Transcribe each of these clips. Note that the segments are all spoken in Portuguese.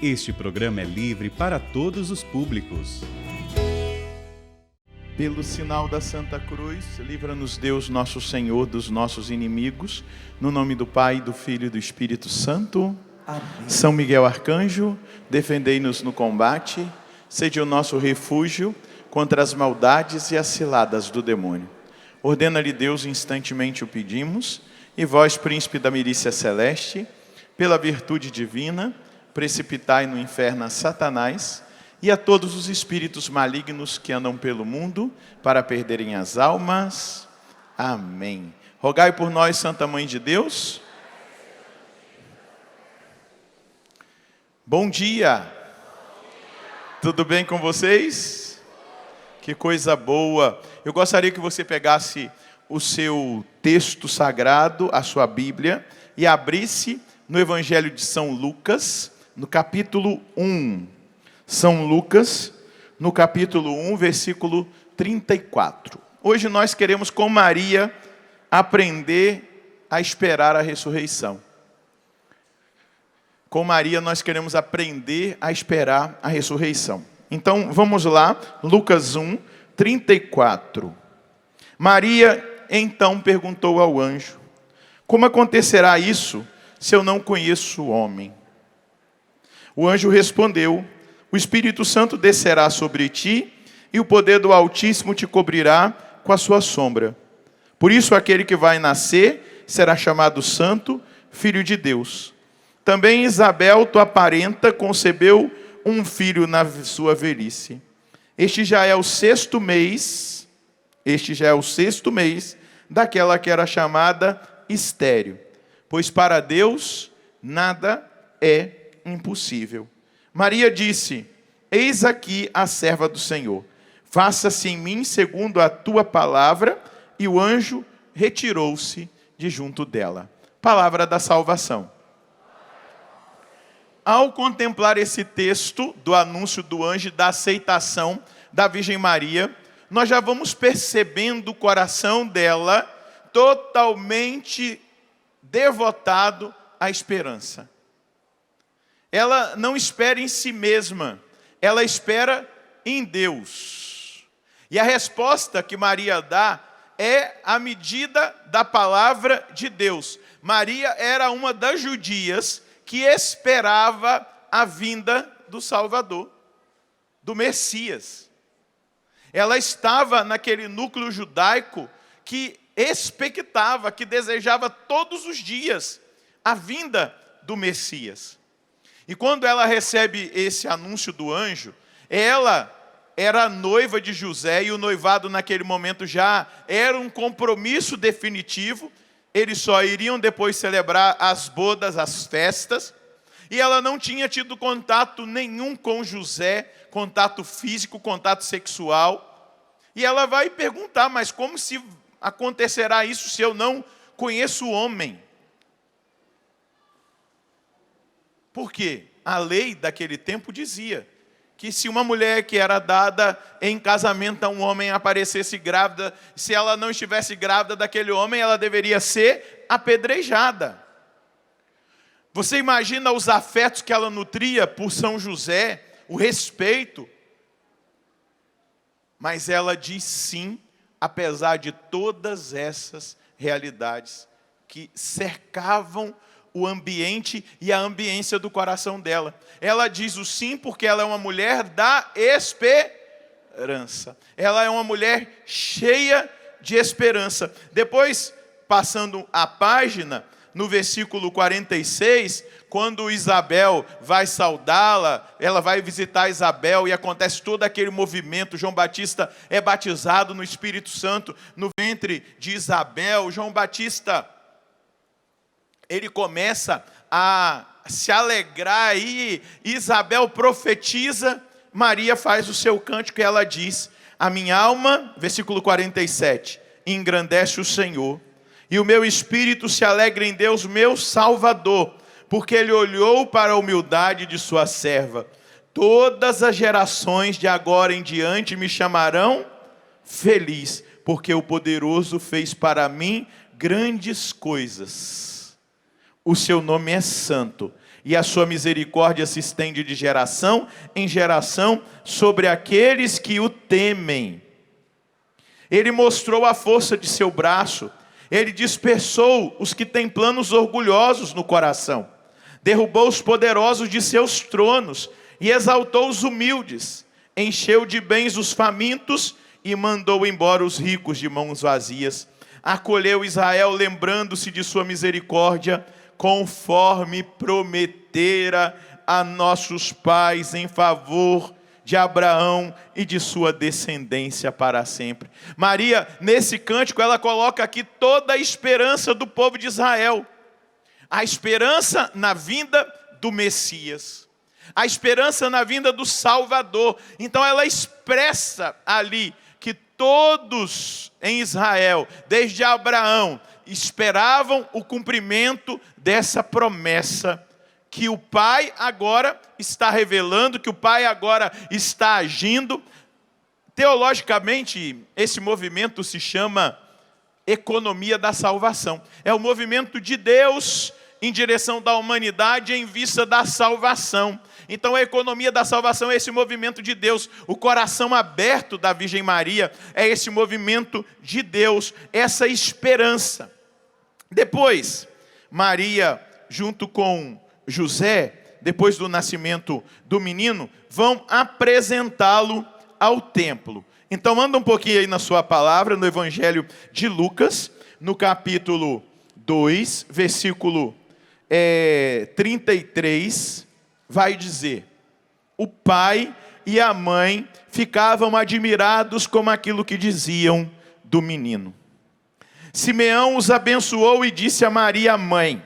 Este programa é livre para todos os públicos. Pelo sinal da Santa Cruz, livra-nos Deus nosso Senhor dos nossos inimigos, no nome do Pai, do Filho e do Espírito Santo. Amém. São Miguel Arcanjo, defendei-nos no combate, sede o nosso refúgio contra as maldades e as ciladas do demônio. Ordena-lhe Deus, instantemente o pedimos, e vós, príncipe da milícia celeste, pela virtude divina, precipitai no inferno a Satanás e a todos os espíritos malignos que andam pelo mundo para perderem as almas. Amém. Rogai por nós, Santa Mãe de Deus. Bom dia. Tudo bem com vocês? Que coisa boa. Eu gostaria que você pegasse o seu texto sagrado, a sua Bíblia, e abrisse no Evangelho de São Lucas, no capítulo 1. São Lucas, no capítulo 1, versículo 34. Hoje nós queremos, com Maria, aprender a esperar a ressurreição. Com Maria nós queremos aprender a esperar a ressurreição. Então vamos lá, Lucas 1, 34. Maria então perguntou ao anjo: como acontecerá isso se eu não conheço o homem? O anjo respondeu: o Espírito Santo descerá sobre ti, e o poder do Altíssimo te cobrirá com a sua sombra. Por isso aquele que vai nascer será chamado Santo, Filho de Deus. Também Isabel, tua parenta, concebeu um filho na sua velhice. Este já é o sexto mês daquela que era chamada estéril, pois para Deus nada é impossível. Maria disse: eis aqui a serva do Senhor, faça-se em mim segundo a tua palavra. E o anjo retirou-se de junto dela. Palavra da salvação. Ao contemplar esse texto do anúncio do anjo, da aceitação da Virgem Maria, nós já vamos percebendo o coração dela totalmente devotado à esperança. Ela não espera em si mesma, ela espera em Deus. E a resposta que Maria dá é a medida da palavra de Deus. Maria era uma das judias que esperava a vinda do Salvador, do Messias. Ela estava naquele núcleo judaico que expectava, que desejava todos os dias a vinda do Messias. E quando ela recebe esse anúncio do anjo, ela era noiva de José, e o noivado naquele momento já era um compromisso definitivo. Eles só iriam depois celebrar as bodas, as festas, e ela não tinha tido contato nenhum com José, contato físico, contato sexual. E ela vai perguntar: mas como se acontecerá isso se eu não conheço o homem? Por quê? A lei daquele tempo dizia que se uma mulher que era dada em casamento a um homem aparecesse grávida, se ela não estivesse grávida daquele homem, ela deveria ser apedrejada. Você imagina os afetos que ela nutria por São José, o respeito. Mas ela diz sim, apesar de todas essas realidades que cercavam o ambiente e a ambiência do coração dela. Ela diz o sim porque ela é uma mulher da esperança. Ela é uma mulher cheia de esperança. Depois, passando a página, no versículo 46, quando Isabel vai saudá-la, ela vai visitar Isabel e acontece todo aquele movimento. João Batista é batizado no Espírito Santo no ventre de Isabel. João Batista, ele começa a se alegrar e Isabel profetiza. Maria faz o seu cântico e ela diz: a minha alma, versículo 47, engrandece o Senhor, e o meu espírito se alegra em Deus, meu Salvador, porque Ele olhou para a humildade de sua serva. Todas as gerações de agora em diante me chamarão feliz, porque o Poderoso fez para mim grandes coisas. O seu nome é santo. e a sua misericórdia se estende de geração em geração sobre aqueles que o temem. Ele mostrou a força de seu braço, ele dispersou os que têm planos orgulhosos no coração, derrubou os poderosos de seus tronos e exaltou os humildes, encheu de bens os famintos e mandou embora os ricos de mãos vazias. Acolheu Israel lembrando-se de sua misericórdia, conforme prometera a nossos pais em favor de Abraão e de sua descendência para sempre. Maria, nesse cântico, ela coloca aqui toda a esperança do povo de Israel. A esperança na vinda do Messias. A esperança na vinda do Salvador. Então ela expressa ali que todos em Israel, desde Abraão, esperavam o cumprimento dessa promessa que o Pai agora está revelando, que o Pai agora está agindo. Teologicamente, esse movimento se chama economia da salvação. É o movimento de Deus em direção da humanidade em vista da salvação. Então a economia da salvação é esse movimento de Deus. O coração aberto da Virgem Maria é esse movimento de Deus, essa esperança. Depois, Maria, junto com José, depois do nascimento do menino, vão apresentá-lo ao templo. Então anda um pouquinho aí na sua palavra, no Evangelho de Lucas, no capítulo 2, versículo 33, vai dizer: o pai e a mãe ficavam admirados com aquilo que diziam do menino. Simeão os abençoou e disse a Maria, mãe: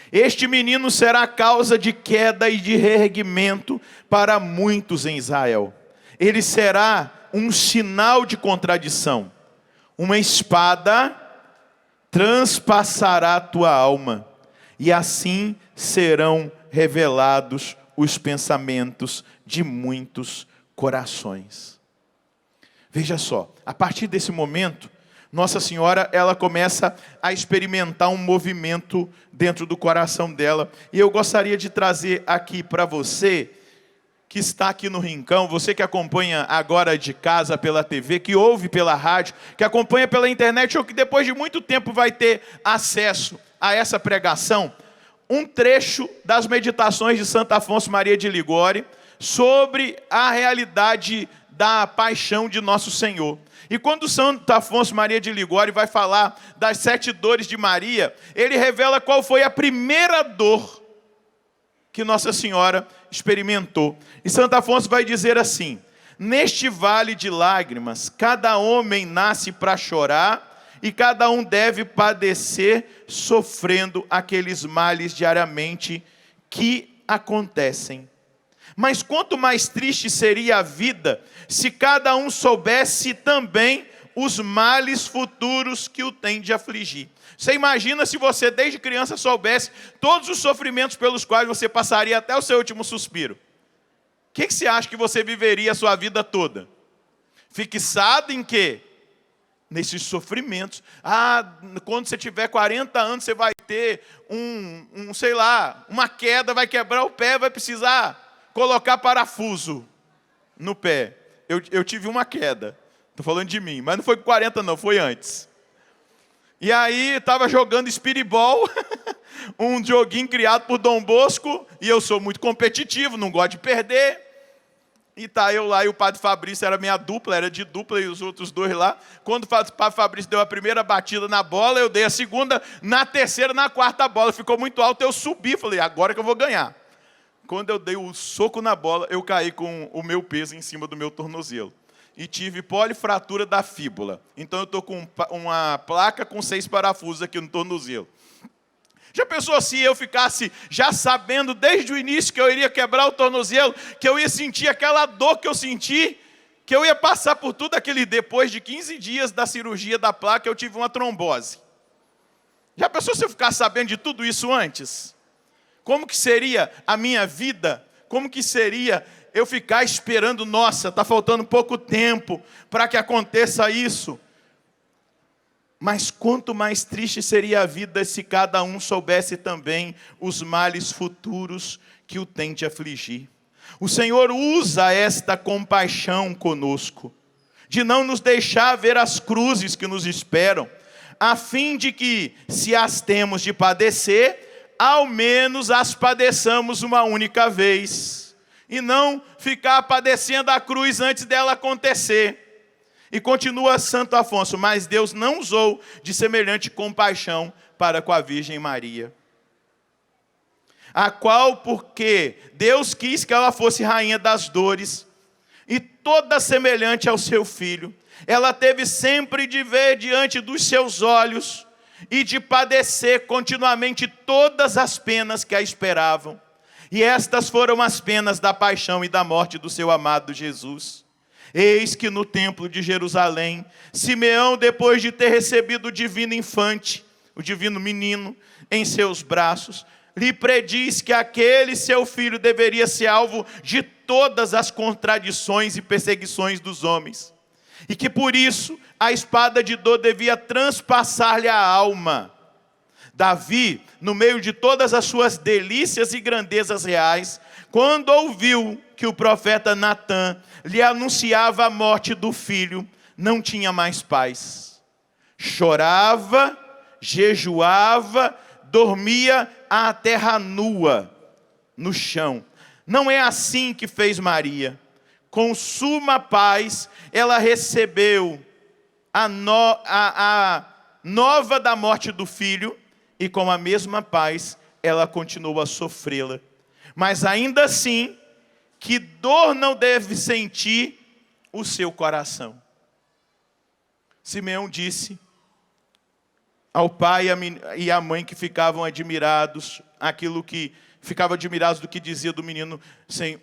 este menino será causa de queda e de reerguimento para muitos em Israel. Ele será um sinal de contradição. Uma espada transpassará a tua alma, e assim serão revelados os pensamentos de muitos corações. Veja só, a partir desse momento, Nossa Senhora, ela começa a experimentar um movimento dentro do coração dela. E eu gostaria de trazer aqui para você, que está aqui no Rincão, você que acompanha agora de casa pela TV, que ouve pela rádio, que acompanha pela internet, ou que depois de muito tempo vai ter acesso a essa pregação, um trecho das meditações de Santo Afonso Maria de Ligório sobre a realidade da paixão de Nosso Senhor. E quando Santo Afonso Maria de Ligório vai falar das 7 dores de Maria, ele revela qual foi a primeira dor que Nossa Senhora experimentou. E Santo Afonso vai dizer assim: neste vale de lágrimas, cada homem nasce para chorar, e cada um deve padecer, sofrendo aqueles males diariamente que acontecem. Mas quanto mais triste seria a vida se cada um soubesse também os males futuros que o tem de afligir. Você imagina se você desde criança soubesse todos os sofrimentos pelos quais você passaria até o seu último suspiro? O que você acha que você viveria a sua vida toda? Fixado em quê? Nesses sofrimentos. Quando você tiver 40 anos, você vai ter sei lá, uma queda, vai quebrar o pé, vai precisar colocar parafuso no pé. Eu tive uma queda. Estou falando de mim, mas não foi com 40 não, foi antes. E aí, estava jogando espiribol, um joguinho criado por Dom Bosco, e eu sou muito competitivo, não gosto de perder. E tá eu lá, e o Padre Fabrício era minha dupla, era de dupla, e os outros dois lá. Quando o Padre Fabrício deu a primeira batida na bola, eu dei a segunda, na terceira, na quarta bola, ficou muito alto, eu subi, falei, agora que eu vou ganhar. Quando eu dei o soco na bola, eu caí com o meu peso em cima do meu tornozelo. E tive polifratura da fíbula. Então eu estou com uma placa com 6 parafusos aqui no tornozelo. Já pensou se eu ficasse já sabendo desde o início que eu iria quebrar o tornozelo, que eu ia sentir aquela dor que eu senti, que eu ia passar por tudo aquele... Depois de 15 dias da cirurgia da placa, eu tive uma trombose. Já pensou se eu ficasse sabendo de tudo isso antes? Como que seria a minha vida? Como que seria eu ficar esperando, nossa, está faltando pouco tempo para que aconteça isso? Mas quanto mais triste seria a vida se cada um soubesse também os males futuros que o tem de afligir. O Senhor usa esta compaixão conosco, de não nos deixar ver as cruzes que nos esperam, a fim de que, se as temos de padecer, ao menos as padeçamos uma única vez, e não ficar padecendo a cruz antes dela acontecer. E continua Santo Afonso: mas Deus não usou de semelhante compaixão para com a Virgem Maria, a qual, porque Deus quis que ela fosse rainha das dores, e toda semelhante ao seu filho, ela teve sempre de ver diante dos seus olhos, e de padecer continuamente todas as penas que a esperavam. E estas foram as penas da paixão e da morte do seu amado Jesus. Eis que no templo de Jerusalém, Simeão, depois de ter recebido o divino infante, o divino menino, em seus braços, lhe prediz que aquele seu filho deveria ser alvo de todas as contradições e perseguições dos homens, e que por isso a espada de dor devia transpassar-lhe a alma. Davi, no meio de todas as suas delícias e grandezas reais, quando ouviu que o profeta Natã lhe anunciava a morte do filho, não tinha mais paz. Chorava, jejuava, dormia à terra nua, no chão. Não é assim que fez Maria. Com suma paz, ela recebeu a nova da morte do filho, e com a mesma paz, ela continuou a sofrê-la. Mas ainda assim, que dor não deve sentir o seu coração. Simeão disse ao pai e à mãe, que ficavam admirados, ficavam admirados do que dizia do menino.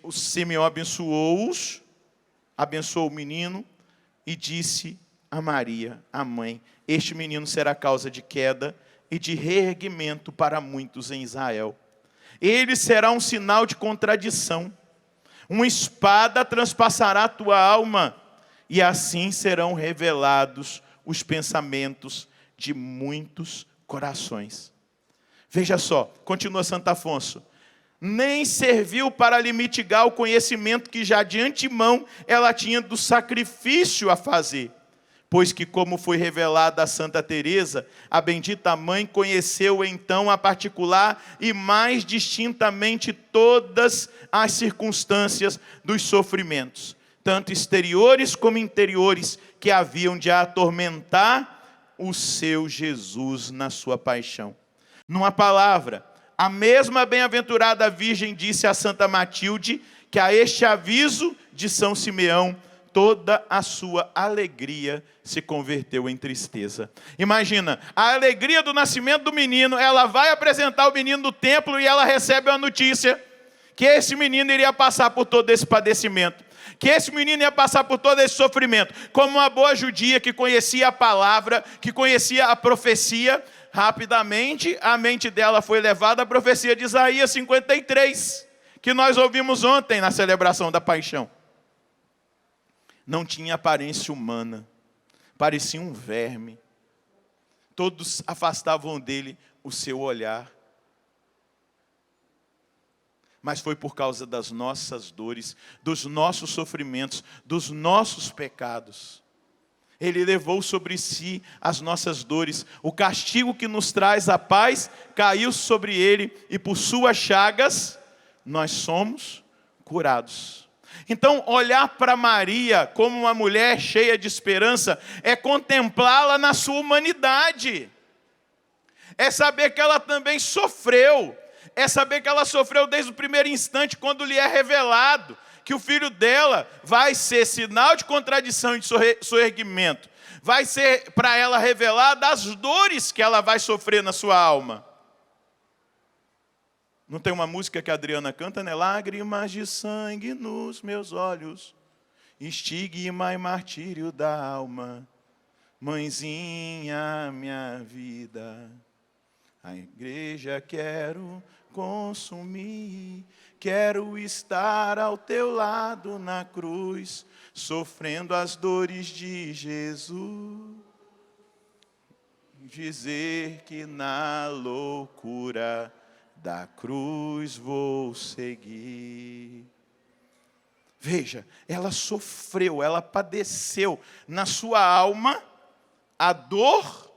O Simeão abençoou o menino e disse a Maria, a mãe: este menino será causa de queda e de reerguimento para muitos em Israel. Ele será um sinal de contradição. Uma espada transpassará a tua alma, e assim serão revelados os pensamentos de muitos corações. Veja só, continua Santo Afonso: nem serviu para lhe mitigar o conhecimento que já de antemão ela tinha do sacrifício a fazer, pois que, como foi revelado a Santa Teresa, a bendita mãe conheceu então a particular e mais distintamente todas as circunstâncias dos sofrimentos, tanto exteriores como interiores, que haviam de atormentar o seu Jesus na sua paixão. Numa palavra, a mesma bem-aventurada Virgem disse a Santa Matilde que a este aviso de São Simeão, toda a sua alegria se converteu em tristeza. Imagina, a alegria do nascimento do menino, ela vai apresentar o menino no templo e ela recebe uma notícia que esse menino iria passar por todo esse padecimento, que esse menino ia passar por todo esse sofrimento. Como uma boa judia que conhecia a palavra, que conhecia a profecia, rapidamente a mente dela foi levada à profecia de Isaías 53, que nós ouvimos ontem na celebração da paixão. Não tinha aparência humana, parecia um verme. Todos afastavam dele o seu olhar. Mas foi por causa das nossas dores, dos nossos sofrimentos, dos nossos pecados. Ele levou sobre si as nossas dores. O castigo que nos traz a paz caiu sobre ele, e por suas chagas nós somos curados. Então, olhar para Maria como uma mulher cheia de esperança é contemplá-la na sua humanidade. É saber que ela também sofreu. É saber que ela sofreu desde o primeiro instante, quando lhe é revelado que o filho dela vai ser sinal de contradição e de soerguimento. Vai ser para ela revelada as dores que ela vai sofrer na sua alma. Não tem uma música que a Adriana canta, né? Lágrimas de sangue nos meus olhos, estigma e martírio da alma, mãezinha, minha vida, a igreja quero consumir, quero estar ao teu lado na cruz, sofrendo as dores de Jesus. dizer que na loucura da cruz vou seguir. Veja, ela sofreu, ela padeceu na sua alma a dor,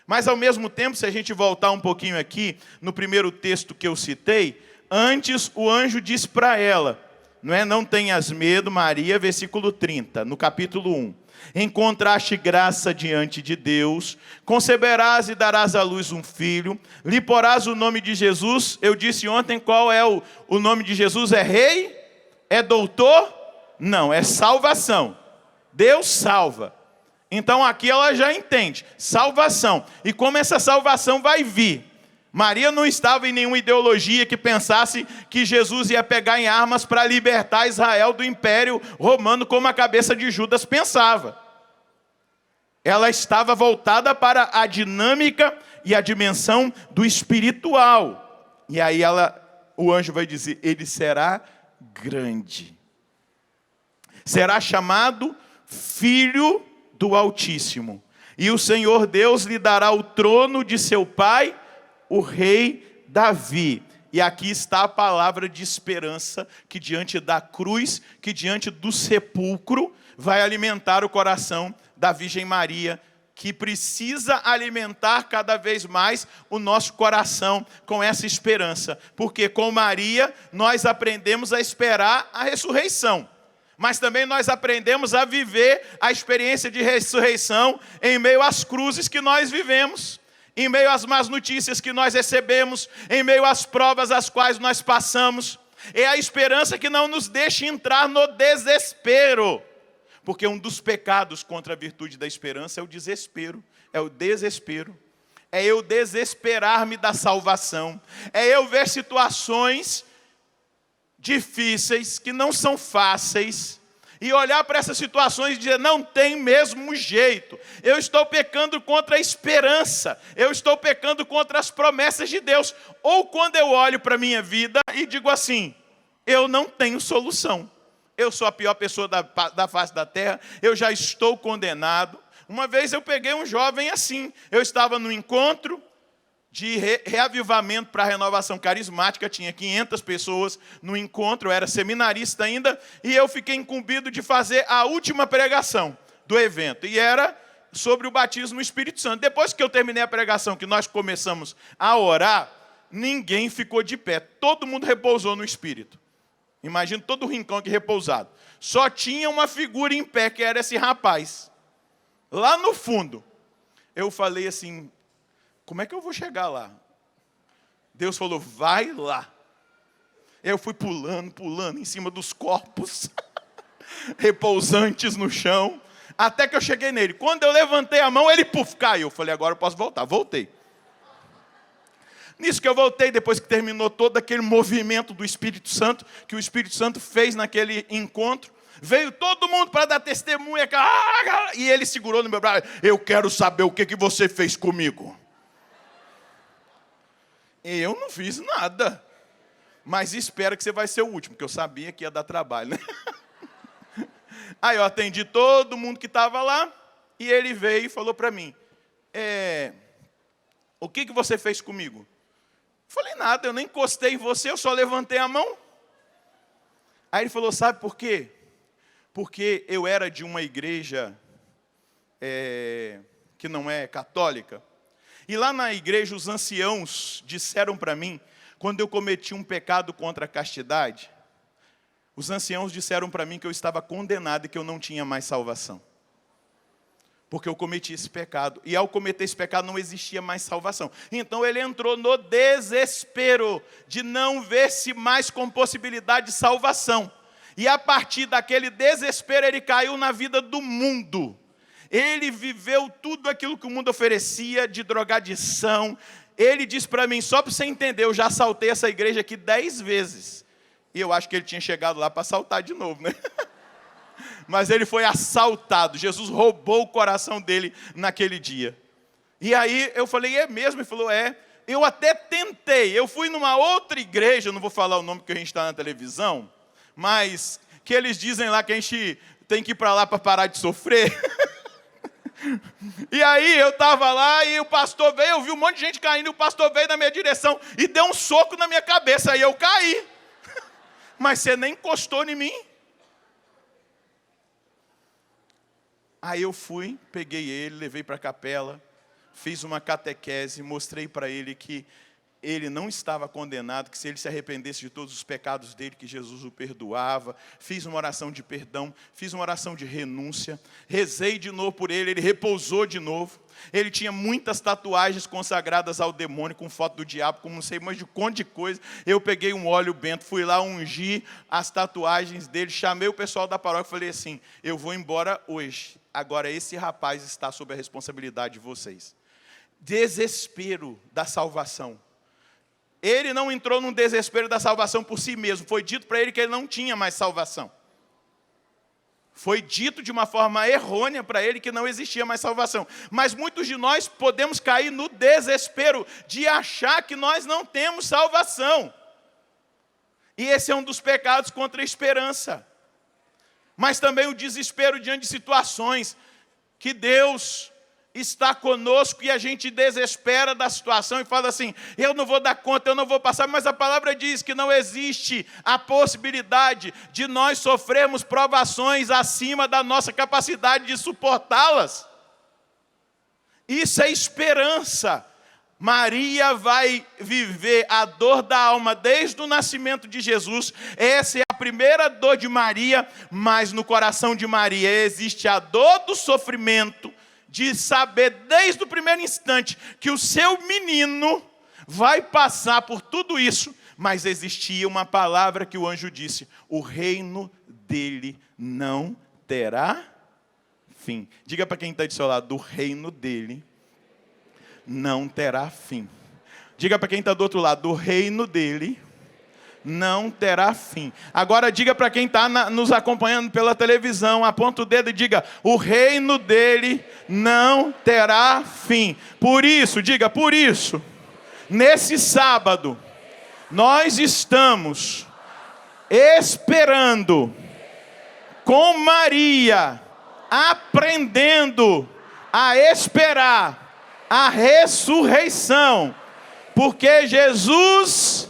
mas ao mesmo tempo, se a gente voltar um pouquinho aqui, no primeiro texto que eu citei, antes o anjo diz para ela, não tenhas medo, Maria, versículo 30, no capítulo 1. Encontraste graça diante de Deus, conceberás e darás à luz um filho, lhe porás o nome de Jesus. Eu disse ontem qual é o nome de Jesus, é rei? É doutor? Não, é salvação. Deus salva. Então aqui ela já entende, salvação. E como essa salvação vai vir? Maria não estava em nenhuma ideologia que pensasse que Jesus ia pegar em armas para libertar Israel do Império Romano, como a cabeça de Judas pensava. Ela estava voltada para a dinâmica e a dimensão do espiritual. E aí o anjo vai dizer, ele será grande. Será chamado Filho do Altíssimo. E o Senhor Deus lhe dará o trono de seu pai, o rei Davi. E aqui está a palavra de esperança que diante da cruz, que diante do sepulcro, vai alimentar o coração da Virgem Maria, que precisa alimentar cada vez mais o nosso coração com essa esperança. Porque com Maria nós aprendemos a esperar a ressurreição. Mas também nós aprendemos a viver a experiência de ressurreição em meio às cruzes que nós vivemos. Em meio às más notícias que nós recebemos, em meio às provas às quais nós passamos. É a esperança que não nos deixa entrar no desespero. Porque um dos pecados contra a virtude da esperança é o desespero. É o desespero. É eu desesperar-me da salvação. É eu ver situações difíceis, que não são fáceis, e olhar para essas situações e dizer, não tem mesmo jeito. Eu estou pecando contra a esperança. Eu estou pecando contra as promessas de Deus. Ou quando eu olho para a minha vida e digo assim, eu não tenho solução. Eu sou a pior pessoa da face da terra. Eu já estou condenado. Uma vez eu peguei um jovem assim. Eu estava no encontro de reavivamento para a renovação carismática, tinha 500 pessoas no encontro, eu era seminarista ainda, e eu fiquei incumbido de fazer a última pregação do evento, e era sobre o batismo no Espírito Santo. Depois que eu terminei a pregação, que nós começamos a orar, ninguém ficou de pé, todo mundo repousou no Espírito. Imagina todo o rincão aqui repousado. Só tinha uma figura em pé, que era esse rapaz. Lá no fundo, eu falei assim, como é que eu vou chegar lá? Deus falou, vai lá. Eu fui pulando em cima dos corpos, repousantes no chão, até que eu cheguei nele. Quando eu levantei a mão, ele caiu. Eu falei, agora eu posso voltar. Voltei. Nisso que eu voltei, depois que terminou todo aquele movimento do Espírito Santo, que o Espírito Santo fez naquele encontro, veio todo mundo para dar testemunha, e ele segurou no meu braço, eu quero saber o que você fez comigo. Eu não fiz nada, mas espero que você vai ser o último, porque eu sabia que ia dar trabalho, né? Aí eu atendi todo mundo que estava lá, e ele veio e falou para mim, o que você fez comigo? Eu falei, nada, eu nem encostei em você, eu só levantei a mão. Aí ele falou, sabe por quê? Porque eu era de uma igreja que não é católica. E lá na igreja os anciãos disseram para mim, quando eu cometi um pecado contra a castidade, os anciãos disseram para mim que eu estava condenado e que eu não tinha mais salvação. Porque eu cometi esse pecado. E ao cometer esse pecado não existia mais salvação. Então ele entrou no desespero de não ver-se mais com possibilidade de salvação. E a partir daquele desespero ele caiu na vida do mundo. Ele viveu tudo aquilo que o mundo oferecia de drogadição. Ele disse para mim, só para você entender, eu já assaltei essa igreja aqui 10 vezes. E eu acho que ele tinha chegado lá para assaltar de novo, né? Mas ele foi assaltado. Jesus roubou o coração dele naquele dia. E aí eu falei, é mesmo? Ele falou, é. Eu até tentei. Eu fui numa outra igreja, não vou falar o nome porque a gente está na televisão, mas que eles dizem lá que a gente tem que ir para lá para parar de sofrer. E aí eu estava lá e o pastor veio, eu vi um monte de gente caindo, e o pastor veio na minha direção e deu um soco na minha cabeça, aí eu caí. Mas você nem encostou em mim. Aí eu fui, peguei ele, levei para a capela, fiz uma catequese, mostrei para ele que ele não estava condenado, que se ele se arrependesse de todos os pecados dele, que Jesus o perdoava. Fiz uma oração de perdão, fiz uma oração de renúncia, rezei de novo por ele, ele repousou de novo. Ele tinha muitas tatuagens consagradas ao demônio, com foto do diabo, com não sei mais de quanto de coisa. Eu peguei um óleo bento, fui lá ungir as tatuagens dele, chamei o pessoal da paróquia e falei assim: eu vou embora hoje, agora esse rapaz está sob a responsabilidade de vocês. Desespero da salvação. Ele não entrou num desespero da salvação por si mesmo. Foi dito para ele que ele não tinha mais salvação. Foi dito de uma forma errônea para ele que não existia mais salvação. Mas muitos de nós podemos cair no desespero de achar que nós não temos salvação. E esse é um dos pecados contra a esperança. Mas também o desespero diante de situações que Deus está conosco e a gente desespera da situação e fala assim: eu não vou dar conta, eu não vou passar. Mas a palavra diz que não existe a possibilidade de nós sofrermos provações acima da nossa capacidade de suportá-las. Isso é esperança. Maria vai viver a dor da alma desde o nascimento de Jesus. Essa é a primeira dor de Maria, mas no coração de Maria existe a dor do sofrimento, de saber desde o primeiro instante que o seu menino vai passar por tudo isso, mas existia uma palavra que o anjo disse: o reino dele não terá fim. Diga para quem está do seu lado: o reino dele não terá fim. Diga para quem está do outro lado: o reino dele não terá fim. Agora diga para quem está nos acompanhando pela televisão, aponta o dedo e diga: o reino dele não terá fim. Por isso, diga, por isso, nesse sábado, nós estamos esperando com Maria, aprendendo a esperar a ressurreição, porque Jesus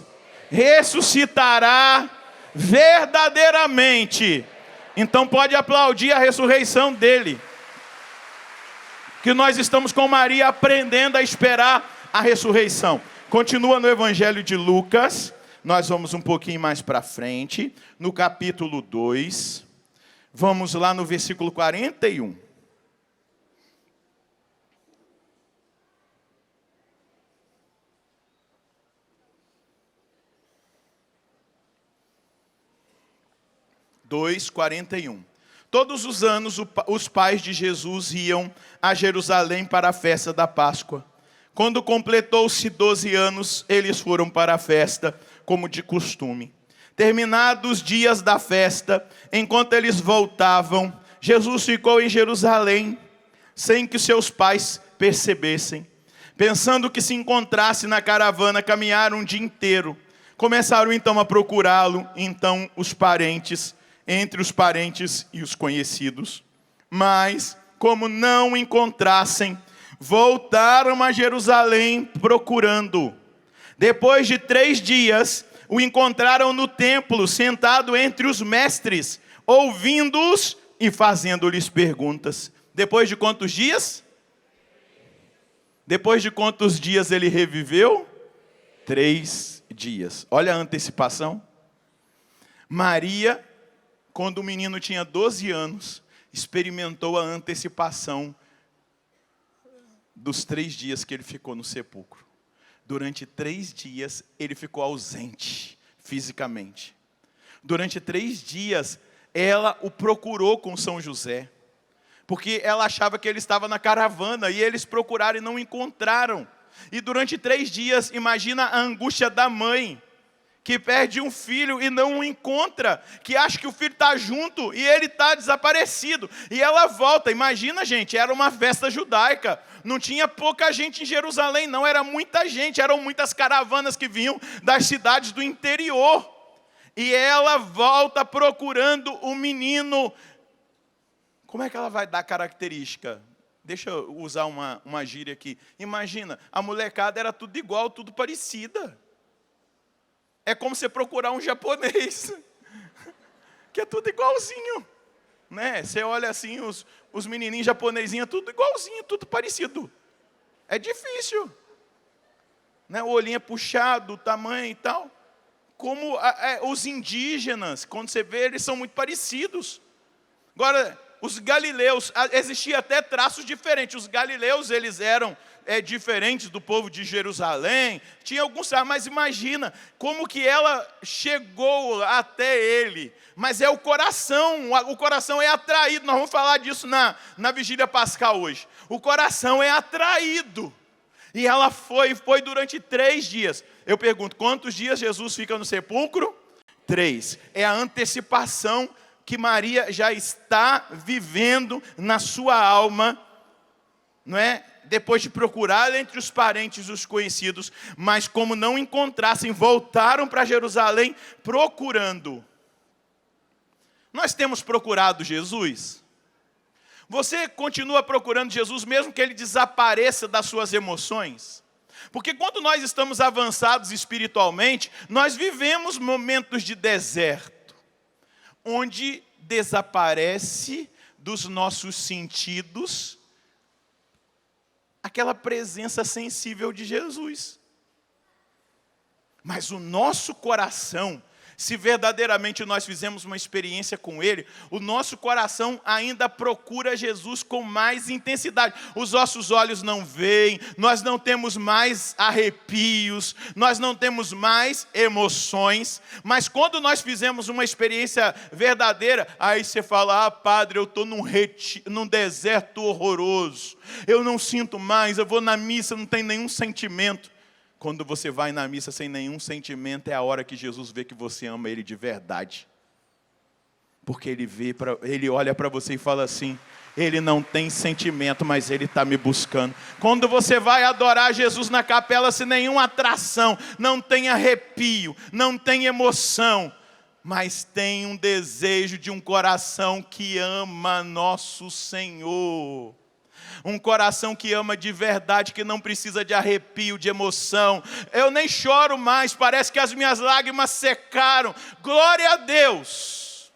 ressuscitará verdadeiramente. Então pode aplaudir a ressurreição dele. Que nós estamos com Maria aprendendo a esperar a ressurreição. Continua no Evangelho de Lucas. Nós vamos um pouquinho mais para frente, no capítulo 2. Vamos lá no versículo 41. Todos os anos os pais de Jesus iam a Jerusalém para a festa da Páscoa. Quando completou-se 12 anos, eles foram para a festa, como de costume. Terminados os dias da festa, enquanto eles voltavam, Jesus ficou em Jerusalém, sem que seus pais percebessem. Pensando que se encontrasse na caravana, caminharam um dia inteiro. Começaram então a procurá-lo, entre os parentes e os conhecidos. Mas, como não o encontrassem, voltaram a Jerusalém procurando. Depois de 3 dias, o encontraram no templo, sentado entre os mestres, ouvindo-os e fazendo-lhes perguntas. Depois de quantos dias? Depois de quantos dias ele reviveu? 3 dias. Olha a antecipação. Maria, quando o menino tinha 12 anos, experimentou a antecipação dos 3 dias que ele ficou no sepulcro. Durante 3 dias, ele ficou ausente fisicamente. Durante 3 dias, ela o procurou com São José, porque ela achava que ele estava na caravana, e eles procuraram e não encontraram. E durante 3 dias, imagina a angústia da mãe, que perde um filho e não o encontra, que acha que o filho está junto e ele está desaparecido. E ela volta. Imagina, gente, era uma festa judaica. Não tinha pouca gente em Jerusalém, não. Era muita gente, eram muitas caravanas que vinham das cidades do interior. E ela volta procurando o menino. Como é que ela vai dar característica Deixa eu usar uma gíria aqui. Imagina, a molecada era tudo igual, tudo parecida. É como você procurar um japonês, que é tudo igualzinho. Né? Você olha assim, os menininhos japonesinhos, tudo igualzinho, tudo parecido. É difícil. Né? O olhinho é puxado, o tamanho e tal. Como os indígenas, quando você vê, eles são muito parecidos. Agora, os galileus, existia até traços diferentes. Os galileus, eles eram diferentes do povo de Jerusalém. Tinha alguns, mas imagina como que ela chegou até ele. Mas é o coração é atraído. Nós vamos falar disso na vigília pascal hoje. O coração é atraído. E ela foi durante 3 dias. Eu pergunto, quantos dias Jesus fica no sepulcro? 3. É a antecipação que Maria já está vivendo na sua alma, não é? Depois de procurar entre os parentes e os conhecidos, mas como não encontrassem, voltaram para Jerusalém procurando. Nós temos procurado Jesus? Você continua procurando Jesus mesmo que ele desapareça das suas emoções? Porque quando nós estamos avançados espiritualmente, nós vivemos momentos de deserto, onde desaparece dos nossos sentidos aquela presença sensível de Jesus. Mas o nosso coração, se verdadeiramente nós fizemos uma experiência com Ele, o nosso coração ainda procura Jesus com mais intensidade. Os nossos olhos não veem, nós não temos mais arrepios, nós não temos mais emoções, mas quando nós fizemos uma experiência verdadeira, aí você fala, padre, eu estou num deserto horroroso, eu não sinto mais, eu vou na missa, não tem nenhum sentimento. Quando você vai na missa sem nenhum sentimento, é a hora que Jesus vê que você ama Ele de verdade. Porque Ele olha para você e fala assim, Ele não tem sentimento, mas Ele está me buscando. Quando você vai adorar Jesus na capela sem nenhuma atração, não tem arrepio, não tem emoção, mas tem um desejo de um coração que ama nosso Senhor. Um coração que ama de verdade, que não precisa de arrepio, de emoção. Eu nem choro mais, parece que as minhas lágrimas secaram. Glória a Deus.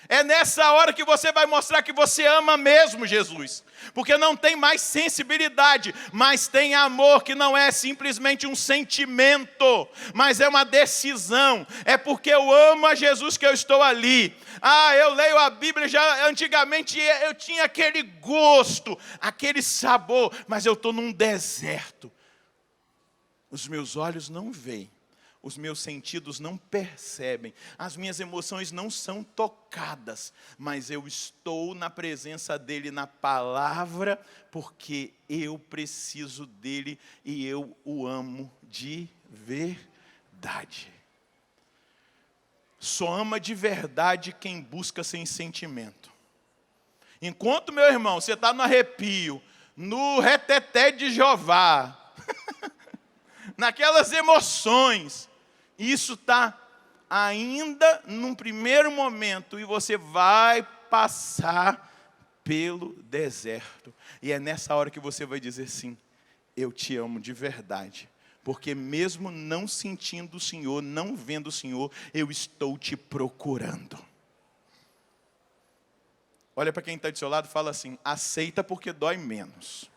É nessa hora que você vai mostrar que você ama mesmo Jesus. Porque não tem mais sensibilidade, mas tem amor que não é simplesmente um sentimento, mas é uma decisão. É porque eu amo a Jesus que eu estou ali. Eu leio a Bíblia, já antigamente eu tinha aquele gosto, aquele sabor, mas eu estou num deserto. Os meus olhos não veem, os meus sentidos não percebem, as minhas emoções não são tocadas, mas eu estou na presença dEle, na palavra, porque eu preciso dEle e eu o amo de verdade. Só ama de verdade quem busca sem sentimento. Enquanto, meu irmão, você está no arrepio, no reteté de Jeová, naquelas emoções, isso está ainda num primeiro momento e você vai passar pelo deserto. E é nessa hora que você vai dizer sim, eu te amo de verdade. Porque mesmo não sentindo o Senhor, não vendo o Senhor, eu estou te procurando. Olha para quem está do seu lado e fala assim, aceita porque dói menos.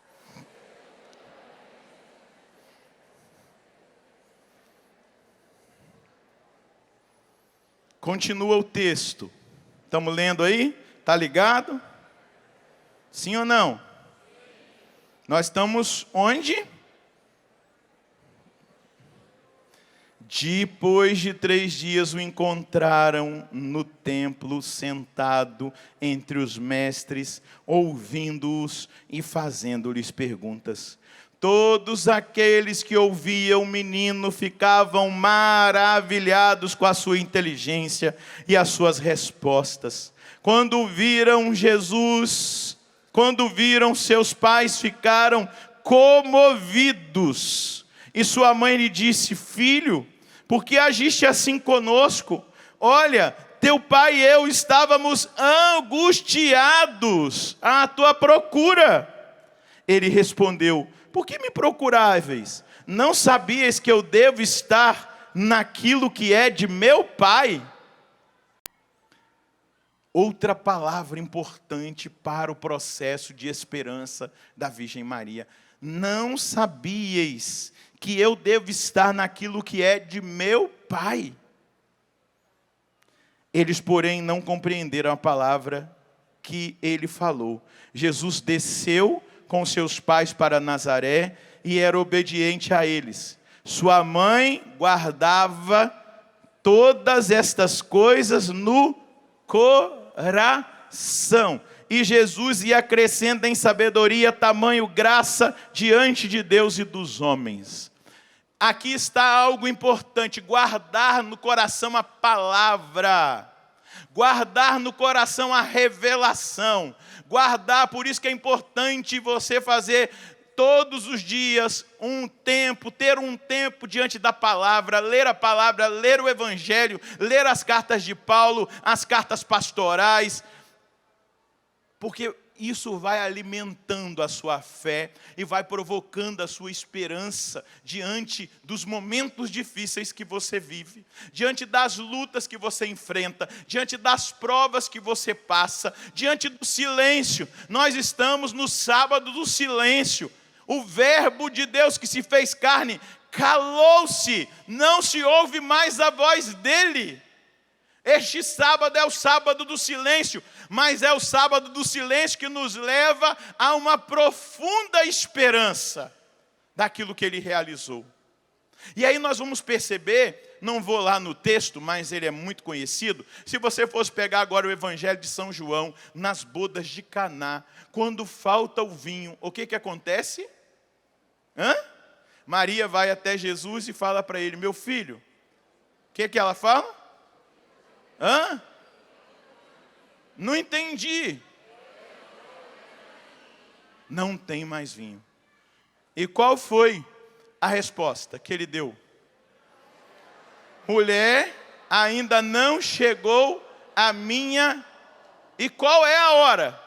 Continua o texto. Estamos lendo aí? Está ligado? Sim ou não? Nós estamos onde? Depois de 3 dias o encontraram no templo, sentado entre os mestres, ouvindo-os e fazendo-lhes perguntas. Todos aqueles que ouviam o menino ficavam maravilhados com a sua inteligência e as suas respostas. Quando viram seus pais, ficaram comovidos. E sua mãe lhe disse, filho, por que agiste assim conosco? Olha, teu pai e eu estávamos angustiados à tua procura. Ele respondeu: por que me procuráveis? Não sabias que eu devo estar naquilo que é de meu pai? Outra palavra importante para o processo de esperança da Virgem Maria. Não sabíeis que eu devo estar naquilo que é de meu pai? Eles, porém, não compreenderam a palavra que ele falou. Jesus desceu com seus pais para Nazaré e era obediente a eles. Sua mãe guardava todas estas coisas no coração. E Jesus ia crescendo em sabedoria, tamanho graça diante de Deus e dos homens. Aqui está algo importante: guardar no coração a palavra, guardar no coração a revelação, guardar, por isso que é importante você fazer todos os dias ter um tempo diante da palavra, ler a palavra, ler o Evangelho, ler as cartas de Paulo, as cartas pastorais, porque isso vai alimentando a sua fé e vai provocando a sua esperança diante dos momentos difíceis que você vive, diante das lutas que você enfrenta, diante das provas que você passa, diante do silêncio. Nós estamos no sábado do silêncio. O verbo de Deus que se fez carne calou-se, não se ouve mais a voz dele. Este sábado é o sábado do silêncio, mas é o sábado do silêncio que nos leva a uma profunda esperança daquilo que ele realizou. E aí nós vamos perceber, não vou lá no texto, mas ele é muito conhecido. Se você fosse pegar agora o Evangelho de São João, nas bodas de Caná, quando falta o vinho, o que acontece? Maria vai até Jesus e fala para ele: meu filho, o que ela fala? Não entendi. Não tem mais vinho. E qual foi a resposta que ele deu? Mulher, ainda não chegou a minha... E qual é a hora?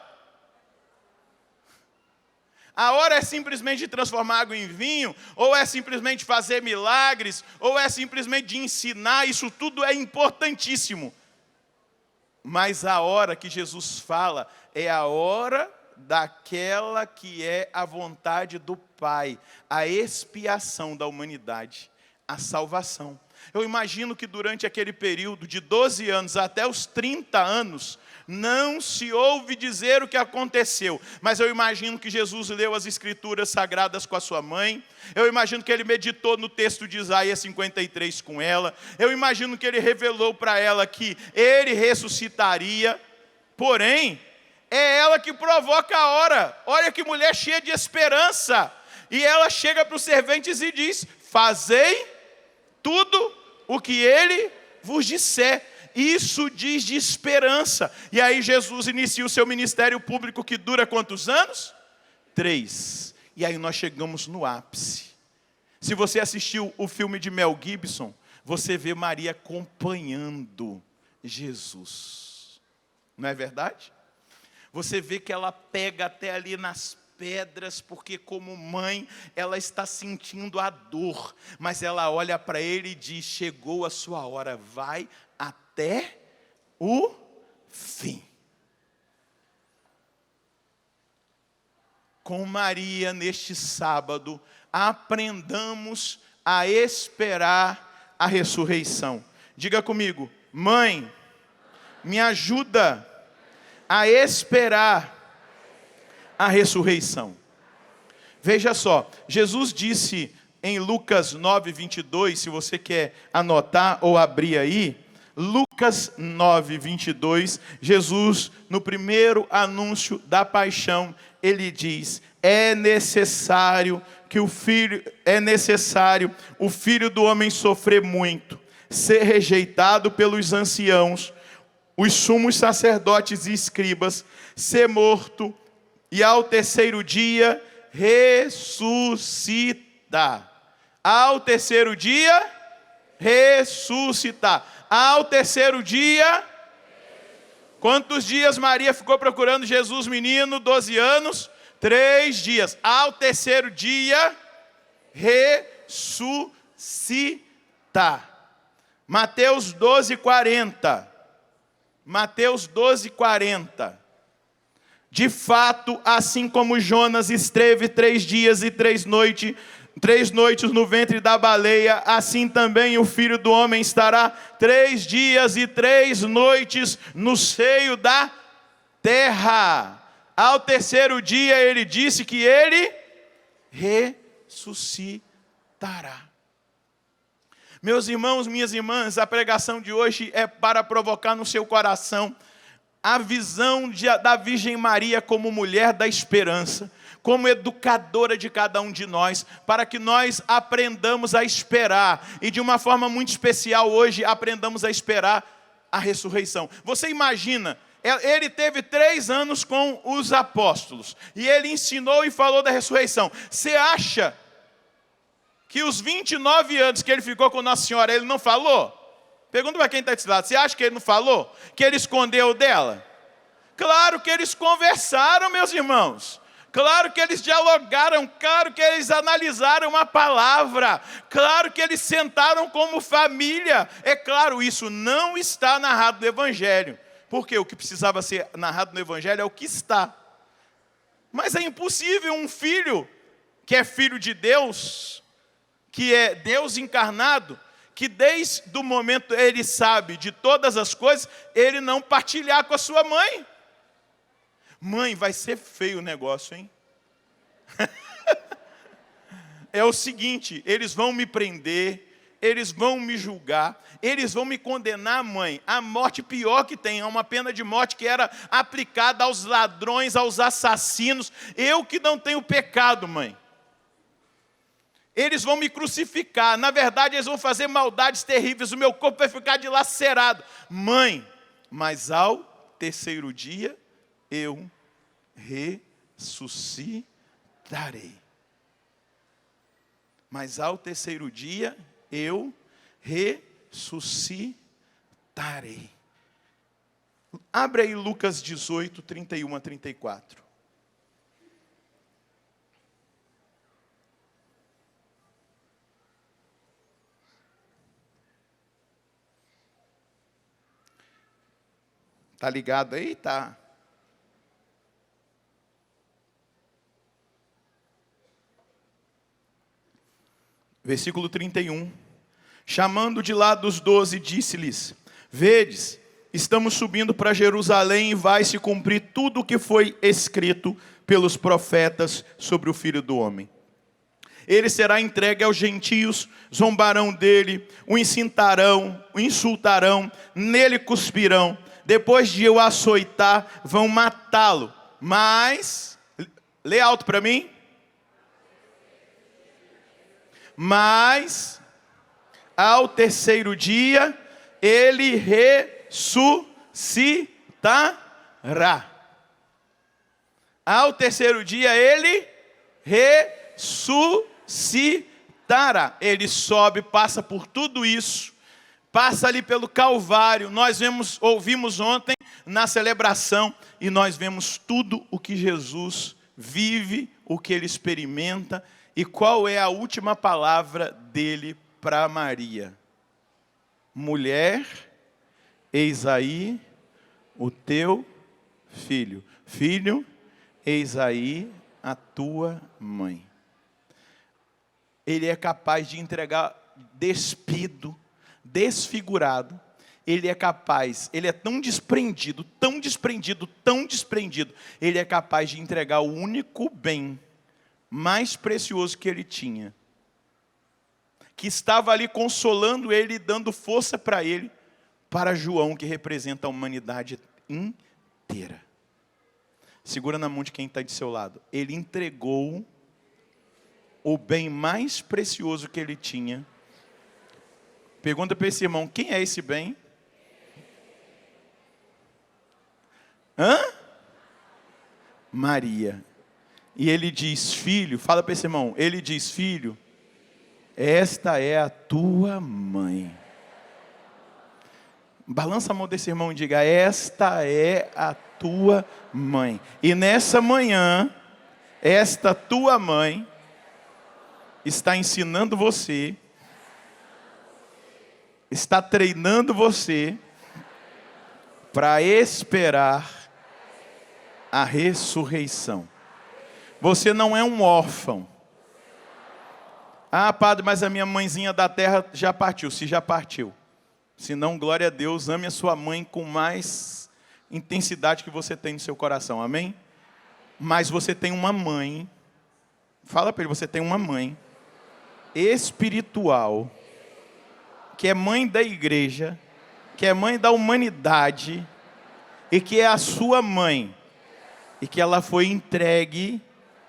A hora é simplesmente de transformar água em vinho, ou é simplesmente fazer milagres, ou é simplesmente de ensinar. Isso tudo é importantíssimo. Mas a hora que Jesus fala é a hora daquela que é a vontade do Pai, a expiação da humanidade, a salvação. Eu imagino que durante aquele período de 12 anos até os 30 anos, não se ouve dizer o que aconteceu, mas eu imagino que Jesus leu as Escrituras Sagradas com a sua mãe, eu imagino que ele meditou no texto de Isaías 53 com ela, eu imagino que ele revelou para ela que ele ressuscitaria, porém, é ela que provoca a hora. Olha que mulher cheia de esperança, e ela chega para os serventes e diz: fazei tudo o que ele vos disser. Isso diz de esperança. E aí Jesus inicia o seu ministério público, que dura quantos anos? 3. E aí nós chegamos no ápice. Se você assistiu o filme de Mel Gibson, você vê Maria acompanhando Jesus. Não é verdade? Você vê que ela pega até ali nas pedras, porque como mãe, ela está sentindo a dor, mas ela olha para ele e diz: chegou a sua hora, vai até o fim. Com Maria, neste sábado, aprendamos a esperar a ressurreição. Diga comigo: mãe, me ajuda a esperar a ressurreição. Veja só, Jesus disse em Lucas 9, 22, se você quer anotar ou abrir aí, Lucas 9, 22, Jesus, no primeiro anúncio da paixão, ele diz: é necessário o Filho do Homem sofrer muito, ser rejeitado pelos anciãos, os sumos sacerdotes e escribas, ser morto e ao terceiro dia ressuscitar. Ao terceiro dia ressuscitar. Ao terceiro dia Quantos dias Maria ficou procurando Jesus, menino? 12 anos. 3 dias. Ao terceiro dia, ressuscita. Mateus 12:40. Mateus 12:40. De fato, assim como Jonas esteve 3 dias e 3 noites no ventre da baleia, assim também o Filho do Homem estará 3 dias e 3 noites no seio da terra. Ao terceiro dia ele disse que ele ressuscitará. Meus irmãos, minhas irmãs, a pregação de hoje é para provocar no seu coração a visão da Virgem Maria como mulher da esperança, como educadora de cada um de nós, para que nós aprendamos a esperar, e de uma forma muito especial hoje, aprendamos a esperar a ressurreição. Você imagina, ele teve 3 anos com os apóstolos, e ele ensinou e falou da ressurreição. Você acha que os 29 anos que ele ficou com Nossa Senhora, ele não falou? Pergunta para quem está desse lado, você acha que ele não falou? Que ele escondeu dela? Claro que eles conversaram, meus irmãos. Claro que eles dialogaram, claro que eles analisaram a palavra, claro que eles sentaram como família. É claro, isso não está narrado no Evangelho, porque o que precisava ser narrado no Evangelho é o que está. Mas é impossível um filho, que é filho de Deus, que é Deus encarnado, que desde o momento ele sabe de todas as coisas, ele não partilhar com a sua mãe. Mãe, vai ser feio o negócio, hein? É o seguinte, eles vão me prender, eles vão me julgar, eles vão me condenar, mãe, à morte pior que tem, a uma pena de morte que era aplicada aos ladrões, aos assassinos. Eu que não tenho pecado, mãe. Eles vão me crucificar, na verdade eles vão fazer maldades terríveis, o meu corpo vai ficar dilacerado. Mãe, mas ao terceiro dia eu ressuscitarei. Mas ao terceiro dia eu ressuscitarei. Abre aí Lucas 18, 31 a 34. Tá ligado aí? Tá. Versículo 31. Chamando de lá dos 12, disse-lhes: Vedes, estamos subindo para Jerusalém e vai se cumprir tudo o que foi escrito pelos profetas sobre o Filho do Homem. Ele será entregue aos gentios, zombarão dele, o insultarão, nele cuspirão. Depois de o açoitar, vão matá-lo. Mas, lê alto para mim. Mas, ao terceiro dia, ele ressuscitará. Ao terceiro dia, ele ressuscitará. Ele sobe, passa por tudo isso, passa ali pelo Calvário. Nós ouvimos ontem na celebração, e nós vemos tudo o que Jesus vive, o que ele experimenta, e qual é a última palavra dele para Maria? Mulher, eis aí o teu filho. Filho, eis aí a tua mãe. Ele é capaz de entregar despido, desfigurado. Ele é capaz, ele é tão desprendido, tão desprendido, tão desprendido. Ele é capaz de entregar o único bem mais precioso que ele tinha, que estava ali consolando ele e dando força para ele, para João, que representa a humanidade inteira. Segura na mão de quem está de seu lado. Ele entregou o bem mais precioso que ele tinha. Pergunta para esse irmão, quem é esse bem? Maria. E ele diz, filho, fala para esse irmão, ele diz, filho, esta é a tua mãe. Balança a mão desse irmão e diga: esta é a tua mãe. E nessa manhã, esta tua mãe está ensinando você, está treinando você para esperar a ressurreição. Você não é um órfão. Ah, padre, mas a minha mãezinha da terra já partiu. Se já partiu. Se não, glória a Deus, ame a sua mãe com mais intensidade que você tem no seu coração. Amém? Mas você tem uma mãe. Fala para ele, você tem uma mãe espiritual, que é mãe da igreja, que é mãe da humanidade, e que é a sua mãe, e que ela foi entregue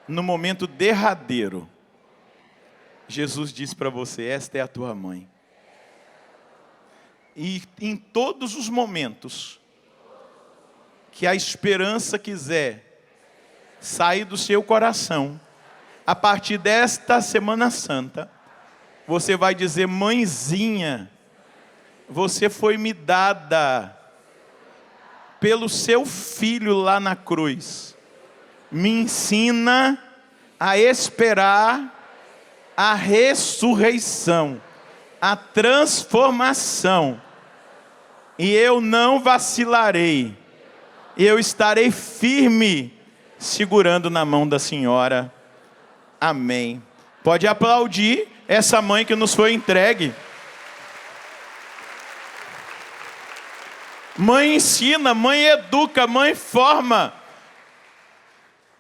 no momento derradeiro. Jesus disse para você: esta é a tua mãe. E em todos os momentos que a esperança quiser sair do seu coração, a partir desta Semana Santa, você vai dizer: mãezinha, você foi me dada pelo seu filho lá na cruz. Me ensina a esperar a ressurreição, a transformação. E eu não vacilarei. Eu estarei firme, segurando na mão da senhora. Amém. Pode aplaudir essa mãe que nos foi entregue. Mãe ensina, mãe educa, mãe forma.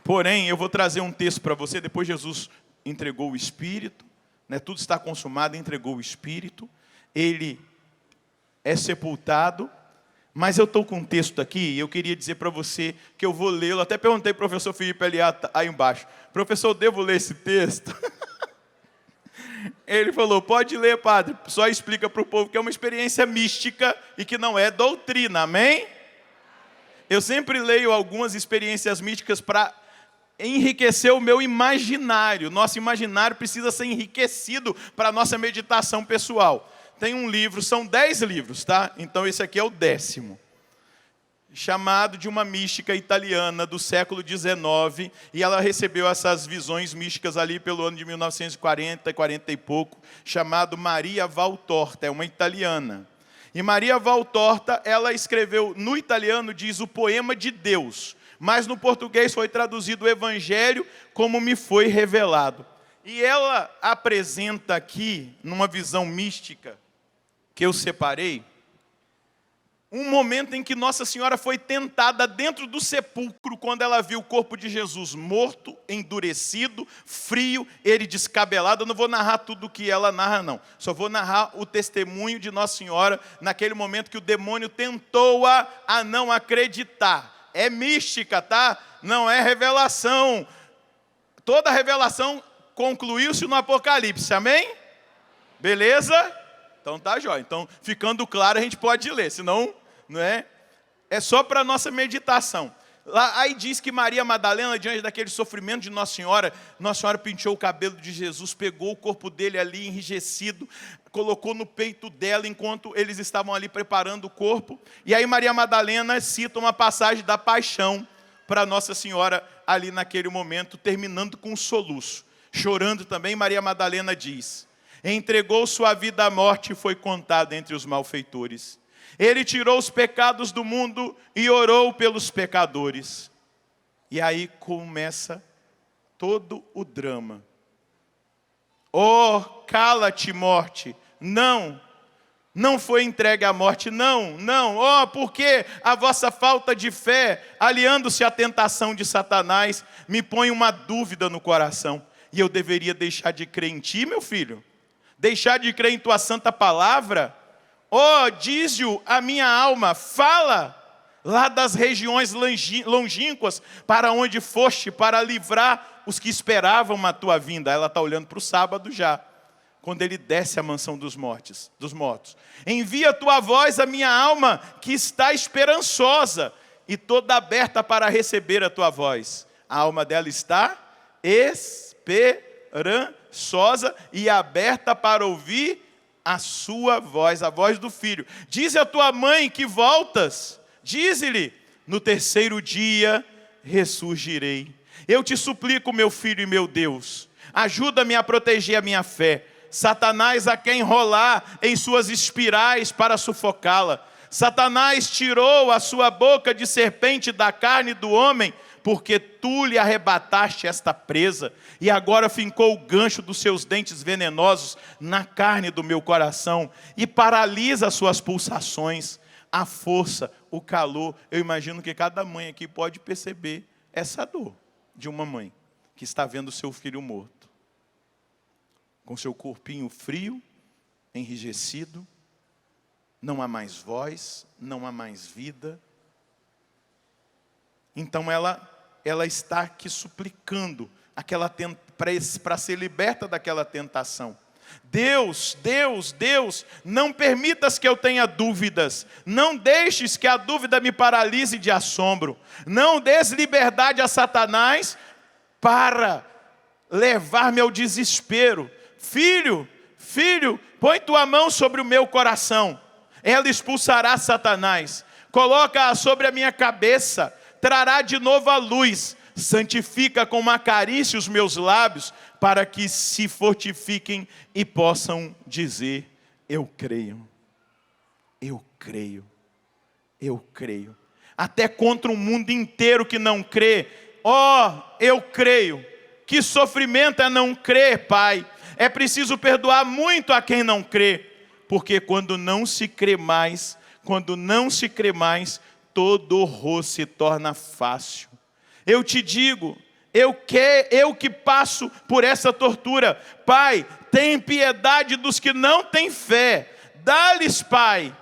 Porém, eu vou trazer um texto para você. Depois Jesus entregou o Espírito, né? Tudo está consumado, entregou o Espírito. Ele é sepultado. Mas eu estou com um texto aqui e eu queria dizer para você que eu vou lê-lo. Até perguntei para o professor Felipe ali aí embaixo: professor, devo ler esse texto? Ele falou: pode ler, padre, só explica para o povo que é uma experiência mística e que não é doutrina, amém? Eu sempre leio algumas experiências místicas para enriquecer o meu imaginário. Nosso imaginário precisa ser enriquecido para a nossa meditação pessoal. Tem um livro, são 10 livros, tá? Então esse aqui é o 10º. Chamado de uma mística italiana do século XIX, e ela recebeu essas visões místicas ali pelo ano de 1940, 40 e pouco, chamado Maria Valtorta, é uma italiana. E Maria Valtorta, ela escreveu, no italiano diz o poema de Deus, mas no português foi traduzido o Evangelho como me foi revelado. E ela apresenta aqui, numa visão mística que eu separei, um momento em que Nossa Senhora foi tentada dentro do sepulcro, quando ela viu o corpo de Jesus morto, endurecido, frio, ele descabelado. Eu não vou narrar tudo o que ela narra, não. Só vou narrar o testemunho de Nossa Senhora, naquele momento que o demônio tentou-a a não acreditar. É mística, tá? Não é revelação. Toda revelação concluiu-se no Apocalipse, amém? Beleza? Então tá jóia. Então, ficando claro, a gente pode ler, senão, não é? É só para a nossa meditação. Lá, aí diz que Maria Madalena, diante daquele sofrimento de Nossa Senhora penteou o cabelo de Jesus, pegou o corpo dele ali enrijecido, colocou no peito dela enquanto eles estavam ali preparando o corpo. E aí Maria Madalena cita uma passagem da paixão para Nossa Senhora ali naquele momento, terminando com um soluço. Chorando também, Maria Madalena diz: entregou sua vida à morte e foi contado entre os malfeitores. Ele tirou os pecados do mundo e orou pelos pecadores. E aí começa todo o drama. Oh, cala-te, morte. Não, não foi entregue à morte, não. Oh, porque a vossa falta de fé, aliando-se à tentação de Satanás, me põe uma dúvida no coração. E eu deveria deixar de crer em ti, meu filho? Deixar de crer em tua santa palavra? Oh, diz-o a minha alma, fala lá das regiões longínquas, para onde foste, para livrar os que esperavam a tua vinda. Ela está olhando para o sábado já, quando ele desce à mansão dos mortos. Envia a tua voz à minha alma, que está esperançosa, e toda aberta para receber a tua voz. A alma dela está esperançosa e aberta para ouvir a sua voz, a voz do filho. Dize à tua mãe que voltas, dize-lhe, no terceiro dia ressurgirei. Eu te suplico, meu filho e meu Deus, ajuda-me a proteger a minha fé. Satanás a quer enrolar em suas espirais para sufocá-la. Satanás tirou a sua boca de serpente da carne do homem, porque tu lhe arrebataste esta presa, e agora fincou o gancho dos seus dentes venenosos na carne do meu coração, e paralisa as suas pulsações, a força, o calor. Eu imagino que cada mãe aqui pode perceber essa dor de uma mãe que está vendo seu filho morto, com seu corpinho frio, enrijecido, não há mais voz, não há mais vida. Então ela está aqui suplicando para ser liberta daquela tentação. Deus, não permitas que eu tenha dúvidas, não deixes que a dúvida me paralise de assombro, não des liberdade a Satanás para levar-me ao desespero. Filho, põe tua mão sobre o meu coração, ela expulsará Satanás, coloca-a sobre a minha cabeça, trará de novo a luz, santifica com uma carícia os meus lábios, para que se fortifiquem e possam dizer, eu creio, eu creio, eu creio. Até contra um mundo inteiro que não crê, eu creio. Que sofrimento é não crer, Pai. É preciso perdoar muito a quem não crê, porque quando não se crê mais, todo horror se torna fácil. Eu te digo, eu que passo por essa tortura, Pai, tem piedade dos que não têm fé. Dá-lhes, Pai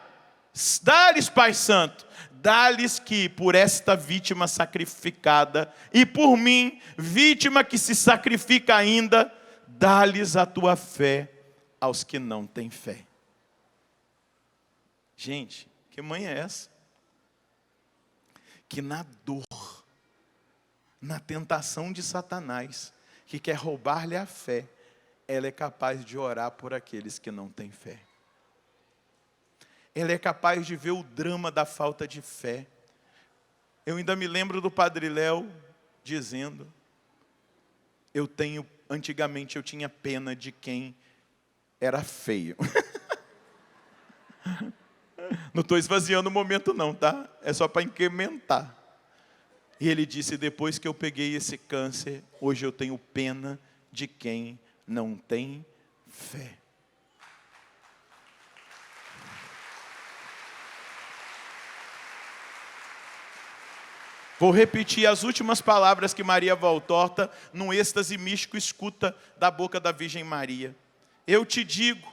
Santo, dá-lhes que por esta vítima sacrificada, e por mim, vítima que se sacrifica ainda, dá-lhes a tua fé aos que não têm fé. Gente, que mãe é essa? Que na dor, na tentação de Satanás, que quer roubar-lhe a fé, ela é capaz de orar por aqueles que não têm fé. Ela é capaz de ver o drama da falta de fé. Eu ainda me lembro do Padre Léo dizendo, antigamente eu tinha pena de quem era feio. Não estou esvaziando o momento não, tá? É só para incrementar. E ele disse, depois que eu peguei esse câncer, hoje eu tenho pena de quem não tem fé. Vou repetir as últimas palavras que Maria Valtorta, num êxtase místico, escuta da boca da Virgem Maria. Eu te digo,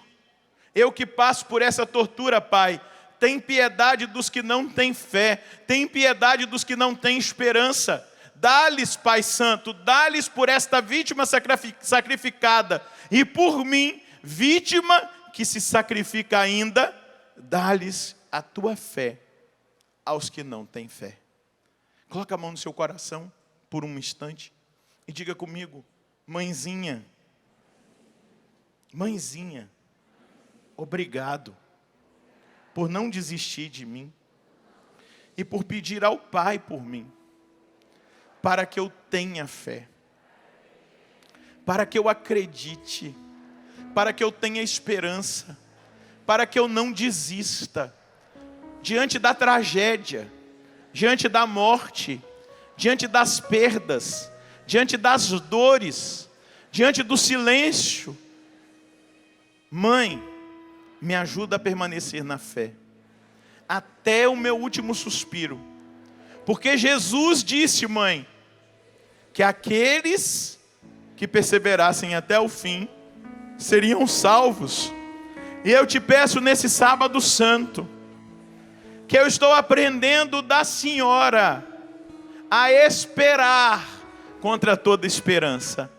eu que passo por essa tortura, Pai, tem piedade dos que não têm fé, tem piedade dos que não têm esperança. Dá-lhes, Pai Santo, dá-lhes por esta vítima sacrificada, e por mim, vítima que se sacrifica ainda, dá-lhes a tua fé aos que não têm fé. Coloca a mão no seu coração por um instante e diga comigo, mãezinha, obrigado por não desistir de mim e por pedir ao Pai por mim, para que eu tenha fé, para que eu acredite, para que eu tenha esperança, para que eu não desista diante da tragédia, diante da morte, diante das perdas, diante das dores, diante do silêncio. Mãe, me ajuda a permanecer na fé, até o meu último suspiro. Porque Jesus disse, mãe, que aqueles que perseverassem até o fim, seriam salvos. E eu te peço nesse sábado santo, que eu estou aprendendo da Senhora a esperar contra toda esperança,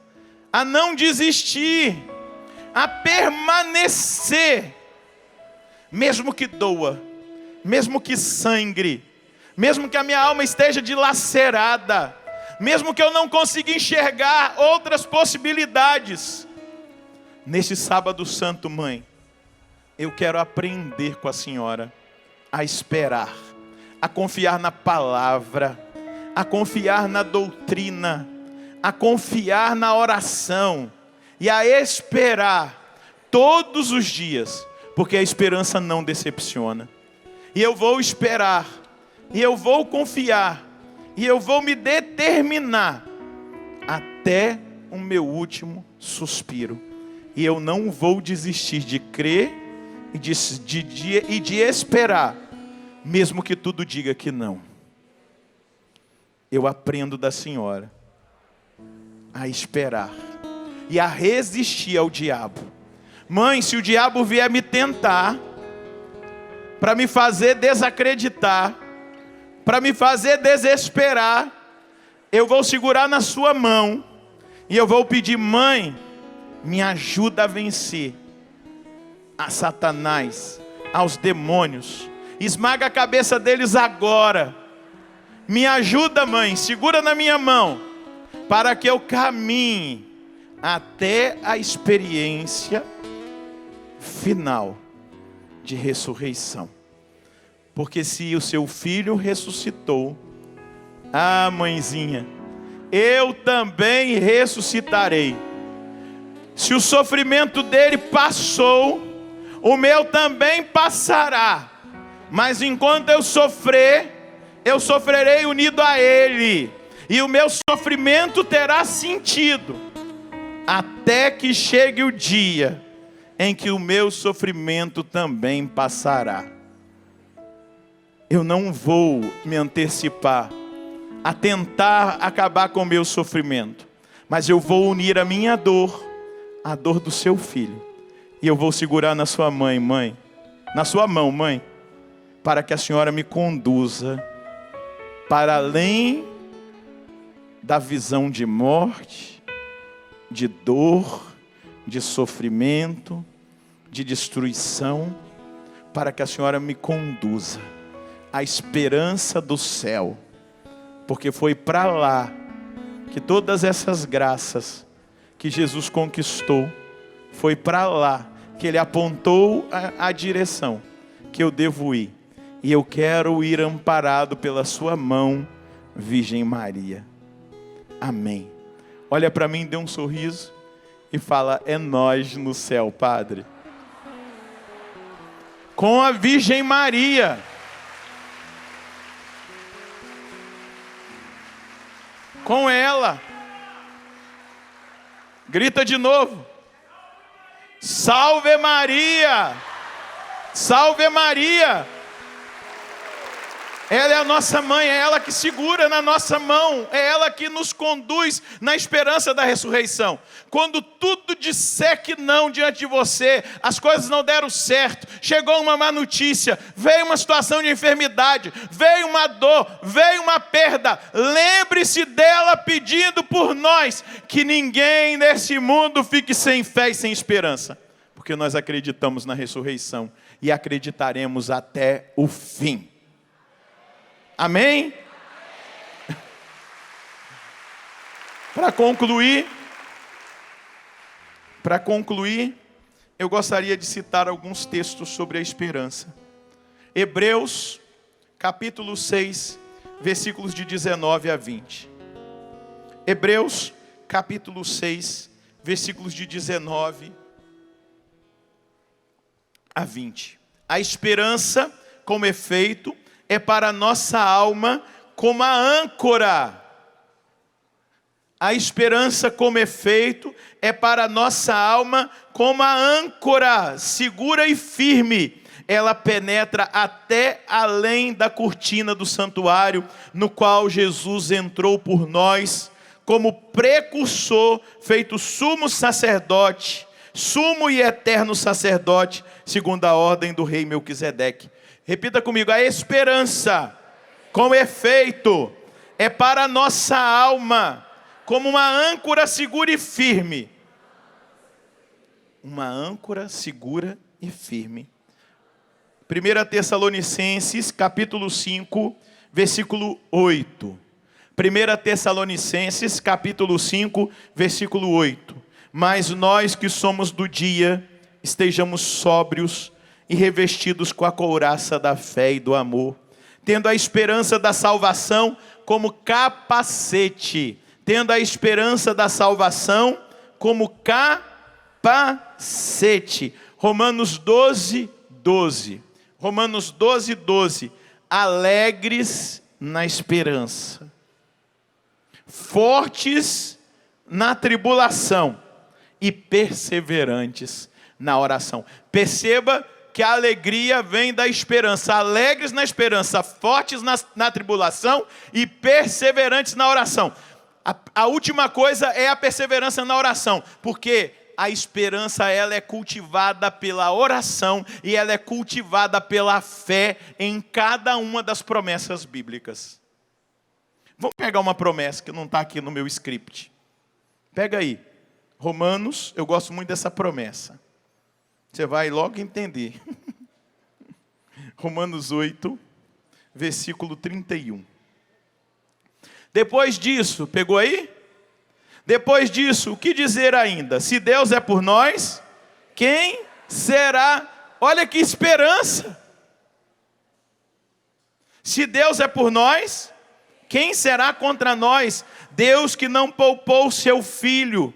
a não desistir, a permanecer, mesmo que doa, mesmo que sangre, mesmo que a minha alma esteja dilacerada, mesmo que eu não consiga enxergar outras possibilidades. Nesse sábado santo, mãe, eu quero aprender com a senhora a esperar, a confiar na palavra, a confiar na doutrina, a confiar na oração e a esperar todos os dias, porque a esperança não decepciona. E eu vou esperar, e eu vou confiar, e eu vou me determinar até o meu último suspiro. E eu não vou desistir de crer e de esperar, mesmo que tudo diga que não. Eu aprendo da senhora a esperar e a resistir ao diabo. Mãe, se o diabo vier me tentar, para me fazer desacreditar, para me fazer desesperar, eu vou segurar na sua mão e eu vou pedir: mãe, me ajuda a vencer a Satanás, aos demônios, esmaga a cabeça deles agora. Me ajuda, mãe, segura na minha mão, para que eu caminhe até a experiência final de ressurreição. Porque se o seu filho ressuscitou, mãezinha, eu também ressuscitarei. Se o sofrimento dele passou, o meu também passará. Mas enquanto eu sofrer, eu sofrerei unido a ele, e o meu sofrimento terá sentido, até que chegue o dia em que o meu sofrimento também passará. Eu não vou me antecipar a tentar acabar com o meu sofrimento, mas eu vou unir a minha dor à dor do seu filho, e eu vou segurar na sua mãe, na sua mão, mãe, para que a senhora me conduza para além da visão de morte, de dor, de sofrimento, de destruição, para que a senhora me conduza à esperança do céu, porque foi para lá que todas essas graças que Jesus conquistou, foi para lá que Ele apontou a direção que eu devo ir, e eu quero ir amparado pela sua mão, Virgem Maria. Amém. Olha para mim, dê um sorriso e fala: é nós no céu, Padre. Com a Virgem Maria. Com ela. Grita de novo: Salve Maria! Salve Maria! Ela é a nossa mãe, é ela que segura na nossa mão, é ela que nos conduz na esperança da ressurreição. Quando tudo disser que não diante de você, as coisas não deram certo, chegou uma má notícia, veio uma situação de enfermidade, veio uma dor, veio uma perda, lembre-se dela pedindo por nós, que ninguém nesse mundo fique sem fé e sem esperança, porque nós acreditamos na ressurreição e acreditaremos até o fim. Amém? Para concluir, eu gostaria de citar alguns textos sobre a esperança. Hebreus, capítulo 6, versículos de 19 a 20. Hebreus, capítulo 6, versículos de 19 a 20. A esperança, como efeito, é para a nossa alma como a âncora. A esperança como efeito é para a nossa alma como a âncora, segura e firme. Ela penetra até além da cortina do santuário, no qual Jesus entrou por nós, como precursor, feito sumo sacerdote, sumo e eterno sacerdote, segundo a ordem do rei Melquisedeque. Repita comigo: a esperança, com efeito, é para a nossa alma, como uma âncora segura e firme. Uma âncora segura e firme. 1 Tessalonicenses, capítulo 5, versículo 8. 1 Tessalonicenses, capítulo 5, versículo 8. Mas nós que somos do dia, estejamos sóbrios, e revestidos com a couraça da fé e do amor, tendo a esperança da salvação como capacete. Tendo a esperança da salvação como capacete. Romanos 12, 12. Romanos 12, 12. Alegres na esperança, fortes na tribulação e perseverantes na oração. Perceba que a alegria vem da esperança. Alegres na esperança, fortes na tribulação e perseverantes na oração. A última coisa é a perseverança na oração, porque a esperança ela é cultivada pela oração e ela é cultivada pela fé em cada uma das promessas bíblicas. Vamos pegar uma promessa que não está aqui no meu script. Pega aí, Romanos, eu gosto muito dessa promessa. Você vai logo entender. Romanos 8, versículo 31. Depois disso, pegou aí? Depois disso, o que dizer ainda? Se Deus é por nós, quem será? Olha que esperança! Se Deus é por nós, quem será contra nós? Deus que não poupou seu filho,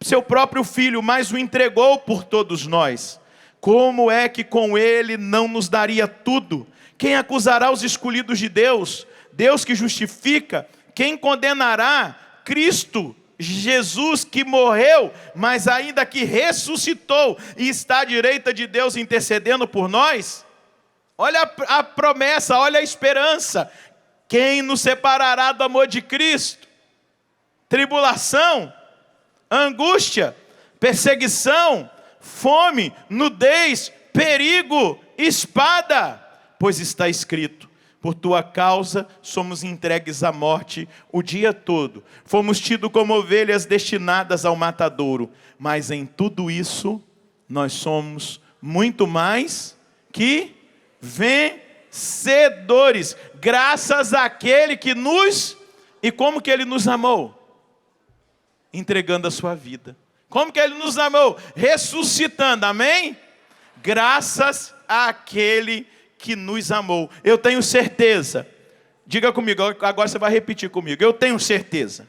seu próprio filho, mas o entregou por todos nós. Como é que com ele não nos daria tudo? Quem acusará os escolhidos de Deus? Deus que justifica. Quem condenará? Cristo Jesus que morreu, mas ainda que ressuscitou e está à direita de Deus intercedendo por nós. Olha a promessa, olha a esperança. Quem nos separará do amor de Cristo? Tribulação, angústia, perseguição, fome, nudez, perigo, espada. Pois está escrito: por tua causa somos entregues à morte o dia todo. Fomos tidos como ovelhas destinadas ao matadouro. Mas em tudo isso, nós somos muito mais que vencedores. Graças àquele que nos... E como que ele nos amou? Entregando a sua vida. Como que ele nos amou? Ressuscitando, amém? Graças àquele que nos amou. Eu tenho certeza, diga comigo, agora você vai repetir comigo. Eu tenho certeza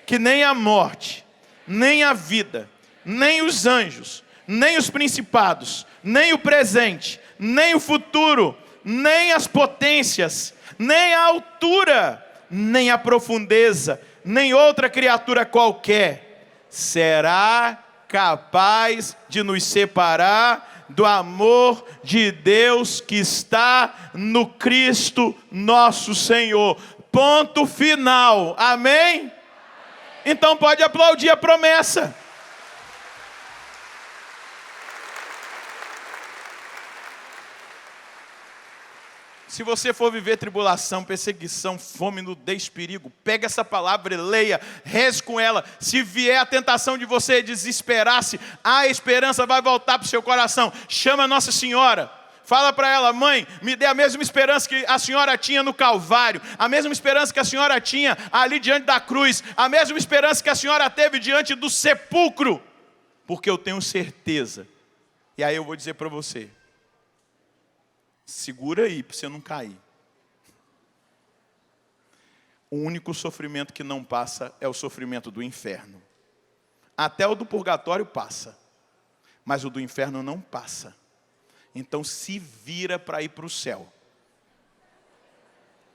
que nem a morte, nem a vida, nem os anjos, nem os principados, nem o presente, nem o futuro, nem as potências, nem a altura, nem a profundeza, nem outra criatura qualquer será capaz de nos separar do amor de Deus que está no Cristo nosso Senhor. Ponto final. Amém? Então pode aplaudir a promessa. Se você for viver tribulação, perseguição, fome, nudez, perigo, pega essa palavra e leia, reze com ela. Se vier a tentação de você desesperar-se, a esperança vai voltar para o seu coração. Chama a Nossa Senhora. Fala para ela: mãe, me dê a mesma esperança que a senhora tinha no Calvário, a mesma esperança que a senhora tinha ali diante da cruz, a mesma esperança que a senhora teve diante do sepulcro, porque eu tenho certeza. E aí eu vou dizer para você, segura aí para você não cair. O único sofrimento que não passa é o sofrimento do inferno. Até o do purgatório passa, mas o do inferno não passa. Então se vira para ir para o céu.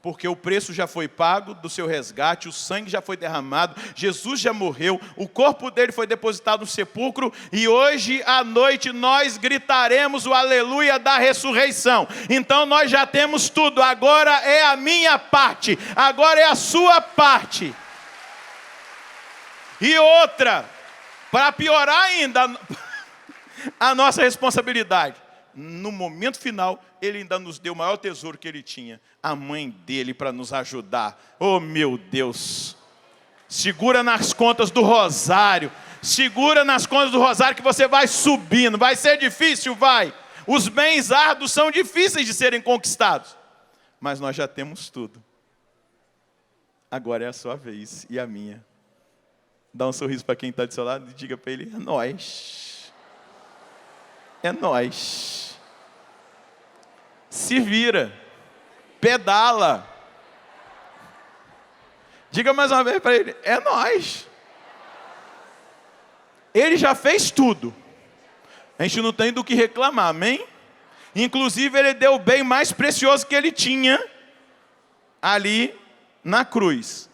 Porque o preço já foi pago do seu resgate, o sangue já foi derramado, Jesus já morreu, o corpo dele foi depositado no sepulcro, e hoje à noite nós gritaremos o aleluia da ressurreição. Então nós já temos tudo, agora é a minha parte, agora é a sua parte. E outra, para piorar ainda a nossa responsabilidade, no momento final, ele ainda nos deu o maior tesouro que ele tinha, a mãe dele, para nos ajudar. Oh meu Deus, segura nas contas do rosário, segura nas contas do rosário que você vai subindo. Vai ser difícil, vai. Os bens árduos são difíceis de serem conquistados, mas nós já temos tudo. Agora é a sua vez e a minha. Dá um sorriso para quem está do seu lado e diga para ele: é nós. É nós. se vira, pedala. Diga mais uma vez para ele, é nós. Ele já fez tudo. A gente não tem do que reclamar, amém? Inclusive ele deu o bem mais precioso que ele tinha ali na cruz.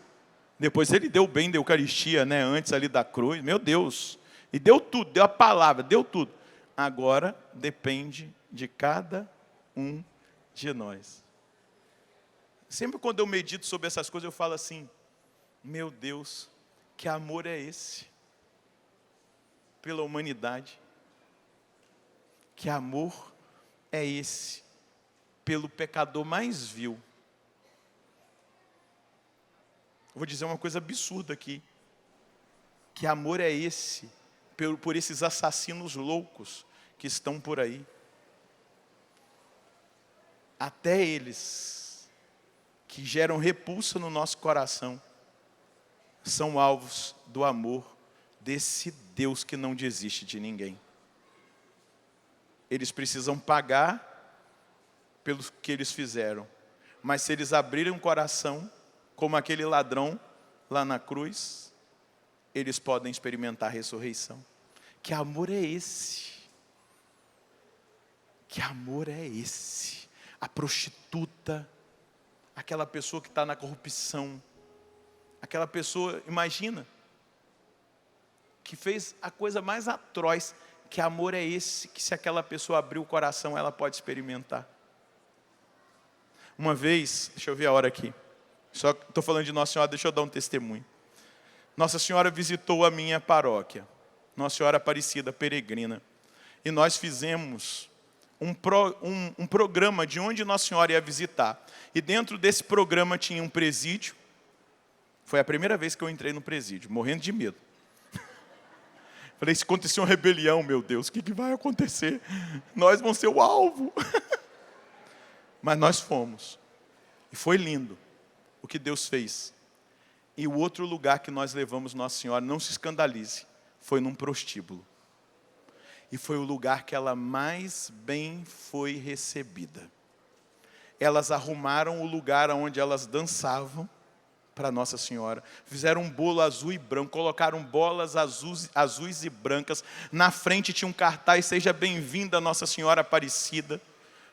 Depois ele deu o bem da Eucaristia, né? Antes ali da cruz, meu Deus. E deu tudo, deu a palavra, deu tudo. Agora depende de cada um de nós. Sempre quando eu medito sobre essas coisas, eu falo assim, meu Deus, que amor é esse? Pela humanidade. Que amor é esse? Pelo pecador mais vil. Eu vou dizer uma coisa absurda aqui. Que amor é esse? Por esses assassinos loucos que estão por aí. Até eles, que geram repulsa no nosso coração, são alvos do amor desse Deus que não desiste de ninguém. Eles precisam pagar pelo que eles fizeram. Mas se eles abrirem o coração, como aquele ladrão lá na cruz, eles podem experimentar a ressurreição. Que amor é esse? Que amor é esse? A prostituta, aquela pessoa que está na corrupção, aquela pessoa, imagina, que fez a coisa mais atroz. Que amor é esse que se aquela pessoa abrir o coração, ela pode experimentar? Uma vez, deixa eu ver a hora aqui. Só estou falando de Nossa Senhora, deixa eu dar um testemunho. Nossa Senhora visitou a minha paróquia. Nossa Senhora Aparecida, peregrina. E nós fizemos um programa de onde Nossa Senhora ia visitar. E dentro desse programa tinha um presídio. Foi a primeira vez que eu entrei no presídio, morrendo de medo. Falei, se acontecer uma rebelião, meu Deus, o que vai acontecer? Nós vamos ser o alvo. Mas nós fomos. E foi lindo o que Deus fez. E o outro lugar que nós levamos Nossa Senhora, não se escandalize, foi num prostíbulo. E foi o lugar que ela mais bem foi recebida. Elas arrumaram o lugar onde elas dançavam para Nossa Senhora. Fizeram um bolo azul e branco, colocaram bolas azuis e brancas. Na frente tinha um cartaz, seja bem-vinda Nossa Senhora Aparecida.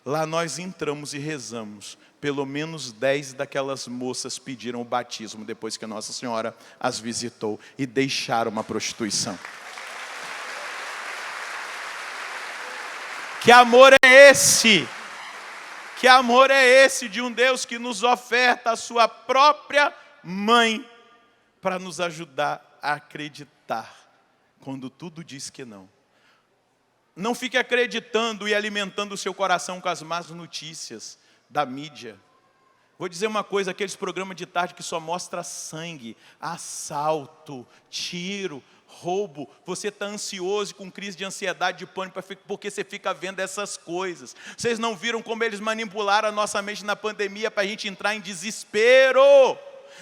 Lá nós entramos e rezamos. Pelo menos 10 daquelas moças pediram o batismo depois que Nossa Senhora as visitou e deixaram a prostituição. Que amor é esse? Que amor é esse de um Deus que nos oferta a sua própria mãe para nos ajudar a acreditar quando tudo diz que não. Não fique acreditando e alimentando o seu coração com as más notícias da mídia. Vou dizer uma coisa, aqueles programas de tarde que só mostra sangue, assalto, tiro, roubo. Você está ansioso, com crise de ansiedade, de pânico, porque você fica vendo essas coisas. Vocês não viram como eles manipularam a nossa mente na pandemia para a gente entrar em desespero?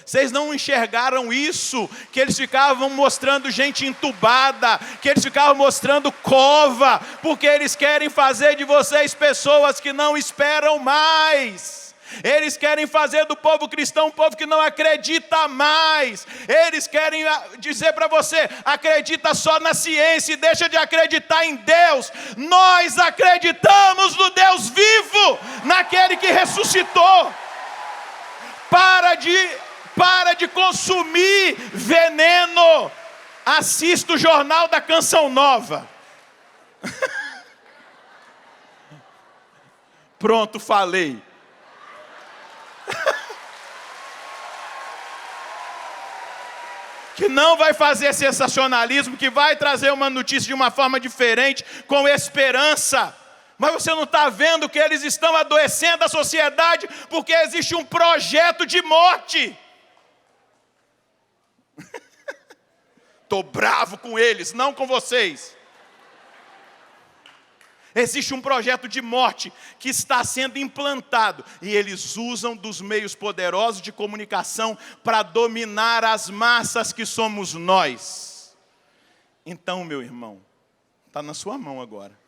Vocês não enxergaram isso? Que eles ficavam mostrando gente entubada, que eles ficavam mostrando cova, porque eles querem fazer de vocês pessoas que não esperam mais. Eles querem fazer do povo cristão um povo que não acredita mais. Eles querem dizer para você, acredita só na ciência e deixa de acreditar em Deus. Nós acreditamos no Deus vivo, naquele que ressuscitou. Para de consumir veneno. Assista o Jornal da Canção Nova. Pronto, falei. Que não vai fazer sensacionalismo, que vai trazer uma notícia de uma forma diferente, com esperança. Mas você não está vendo que eles estão adoecendo a sociedade, porque existe um projeto de morte. Estou bravo com eles, não com vocês. Existe um projeto de morte que está sendo implantado. E eles usam dos meios poderosos de comunicação para dominar as massas que somos nós. Então, meu irmão, está na sua mão agora.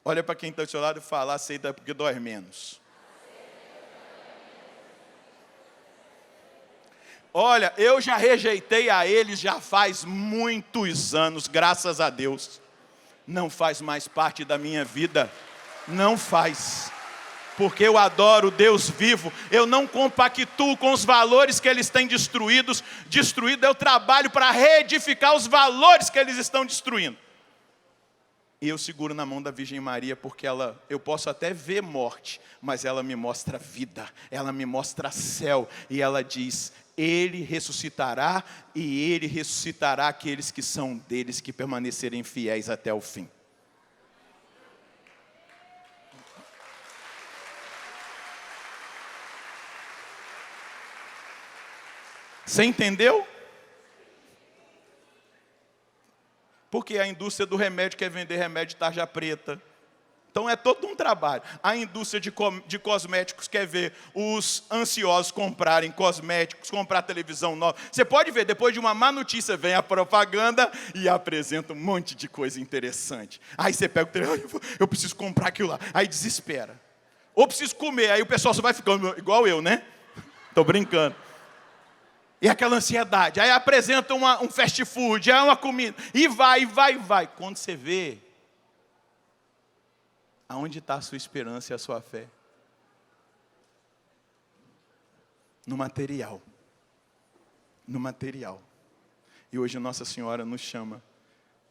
Olha para quem está do seu lado e fala: aceita porque dói menos. Olha, eu já rejeitei a eles já faz muitos anos, graças a Deus. Não faz mais parte da minha vida. Não faz. Porque eu adoro o Deus vivo. Eu não compactuo com os valores que eles têm destruídos. Eu trabalho para reedificar os valores que eles estão destruindo. E eu seguro na mão da Virgem Maria, porque eu posso até ver morte, mas ela me mostra vida, ela me mostra céu, e ela diz: Ele ressuscitará, e Ele ressuscitará aqueles que são deles, que permanecerem fiéis até o fim. Você entendeu? Porque a indústria do remédio quer vender remédio de tarja preta. Então é todo um trabalho. A indústria de cosméticos quer ver os ansiosos comprarem cosméticos, comprar televisão nova. Você pode ver, depois de uma má notícia, vem a propaganda e apresenta um monte de coisa interessante. Aí você pega o telefone: eu preciso comprar aquilo lá. Aí desespera. Ou preciso comer, aí o pessoal só vai ficando igual eu, né? Estou brincando. E aquela ansiedade. Aí apresenta um fast food, aí uma comida. E vai. Quando você vê, aonde está a sua esperança e a sua fé? No material. No material. E hoje Nossa Senhora nos chama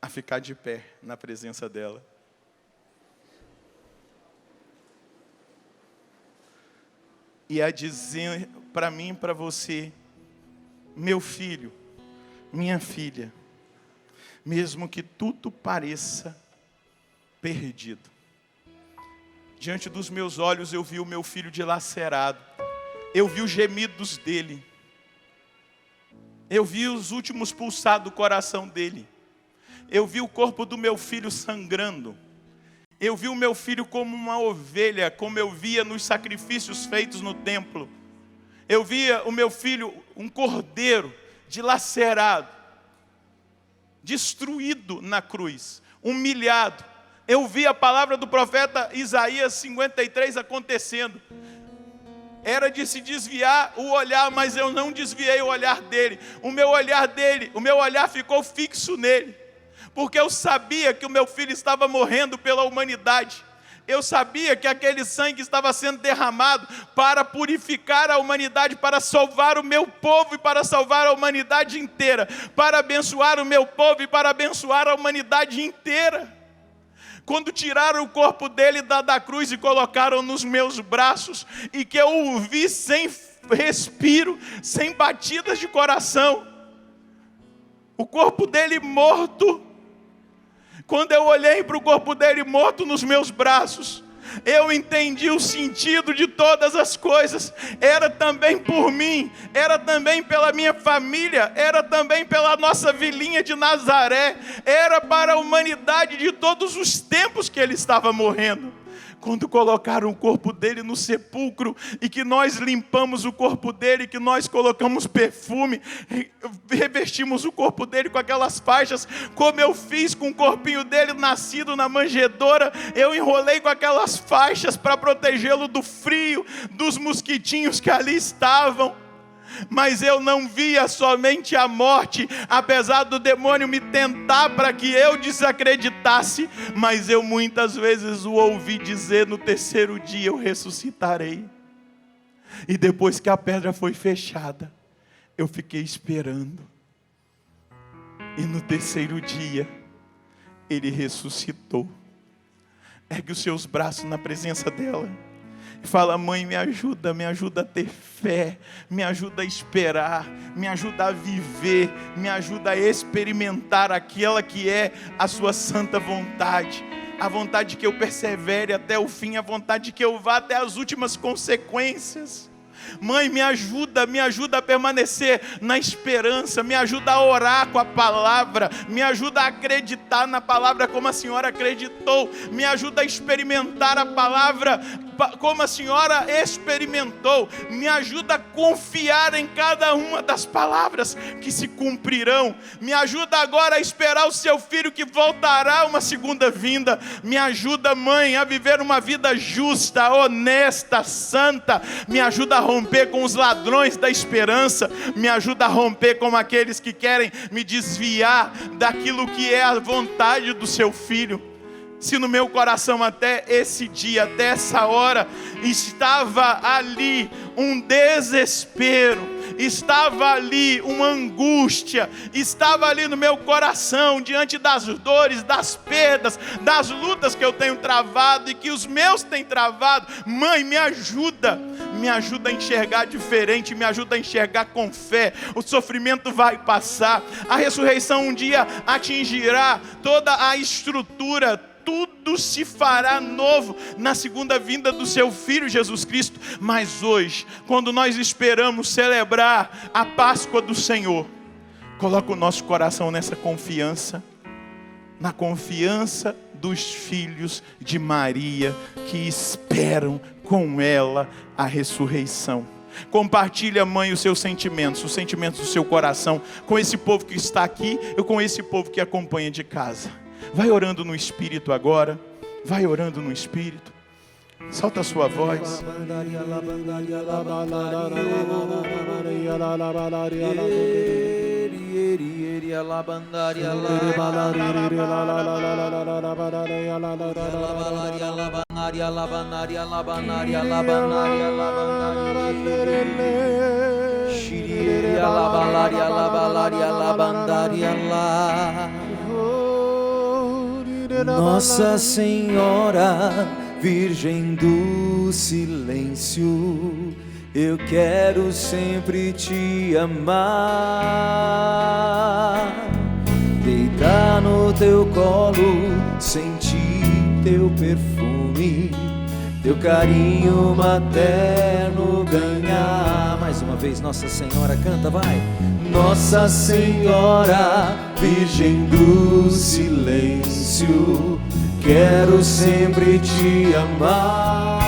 a ficar de pé na presença dela. E a dizer para mim e para você: meu filho, minha filha, mesmo que tudo pareça perdido, diante dos meus olhos eu vi o meu filho dilacerado, eu vi os gemidos dele, eu vi os últimos pulsados do coração dele, eu vi o corpo do meu filho sangrando, eu vi o meu filho como uma ovelha, como eu via nos sacrifícios feitos no templo. Eu via o meu filho, um cordeiro, dilacerado, destruído na cruz, humilhado. Eu vi a palavra do profeta Isaías 53 acontecendo. Era de se desviar o olhar, mas eu não desviei o olhar dele. O meu olhar ficou fixo nele. Porque eu sabia que o meu filho estava morrendo pela humanidade. Eu sabia que aquele sangue estava sendo derramado para purificar a humanidade, para salvar o meu povo e para salvar a humanidade inteira, para abençoar o meu povo e para abençoar a humanidade inteira. Quando tiraram o corpo dele da cruz e colocaram nos meus braços, e que eu o vi sem respiro, sem batidas de coração, o corpo dele morto. Quando eu olhei para o corpo dele morto nos meus braços, eu entendi o sentido de todas as coisas. Era também por mim, era também pela minha família, era também pela nossa vilinha de Nazaré, era para a humanidade de todos os tempos que ele estava morrendo. Quando colocaram o corpo dele no sepulcro, e que nós limpamos o corpo dele, que nós colocamos perfume, revestimos o corpo dele com aquelas faixas, como eu fiz com o corpinho dele nascido na manjedoura, eu enrolei com aquelas faixas para protegê-lo do frio, dos mosquitinhos que ali estavam. Mas eu não via somente a morte, apesar do demônio me tentar para que eu desacreditasse, mas eu muitas vezes o ouvi dizer: no terceiro dia eu ressuscitarei. E depois que a pedra foi fechada, eu fiquei esperando. E no terceiro dia, ele ressuscitou. Ergue os seus braços na presença dela. Fala: mãe, me ajuda a ter fé, me ajuda a esperar, me ajuda a viver, me ajuda a experimentar aquela que é a sua santa vontade. A vontade que eu persevere até o fim, a vontade que eu vá até as últimas consequências. Mãe, me ajuda a permanecer na esperança, me ajuda a orar com a palavra, me ajuda a acreditar na palavra como a senhora acreditou, me ajuda a experimentar a palavra como a senhora experimentou, me ajuda a confiar em cada uma das palavras que se cumprirão, me ajuda agora a esperar o seu filho que voltará uma segunda vinda, me ajuda, mãe, a viver uma vida justa, honesta, santa, me ajuda a romper com os ladrões da esperança, me ajuda a romper com aqueles que querem me desviar daquilo que é a vontade do seu filho. Se no meu coração até esse dia, até essa hora, estava ali um desespero, estava ali uma angústia, estava ali no meu coração, diante das dores, das perdas, das lutas que eu tenho travado e que os meus têm travado, mãe, me ajuda a enxergar diferente, me ajuda a enxergar com fé. O sofrimento vai passar, a ressurreição um dia atingirá toda a estrutura, tudo se fará novo na segunda vinda do seu Filho Jesus Cristo. Mas hoje, quando nós esperamos celebrar a Páscoa do Senhor, coloca o nosso coração nessa confiança, na confiança dos filhos de Maria, que esperam com ela a ressurreição. Compartilha, mãe, os seus sentimentos, os sentimentos do seu coração, com esse povo que está aqui e com esse povo que acompanha de casa. Vai orando no Espírito agora. Vai orando no Espírito. Solta a sua voz. Nossa Senhora, Virgem do silêncio, eu quero sempre te amar. Deitar no teu colo, sentir teu perfume, teu carinho materno ganhar. Mais uma vez, Nossa Senhora, canta, vai. Nossa Senhora, Virgem do silêncio, quero sempre te amar.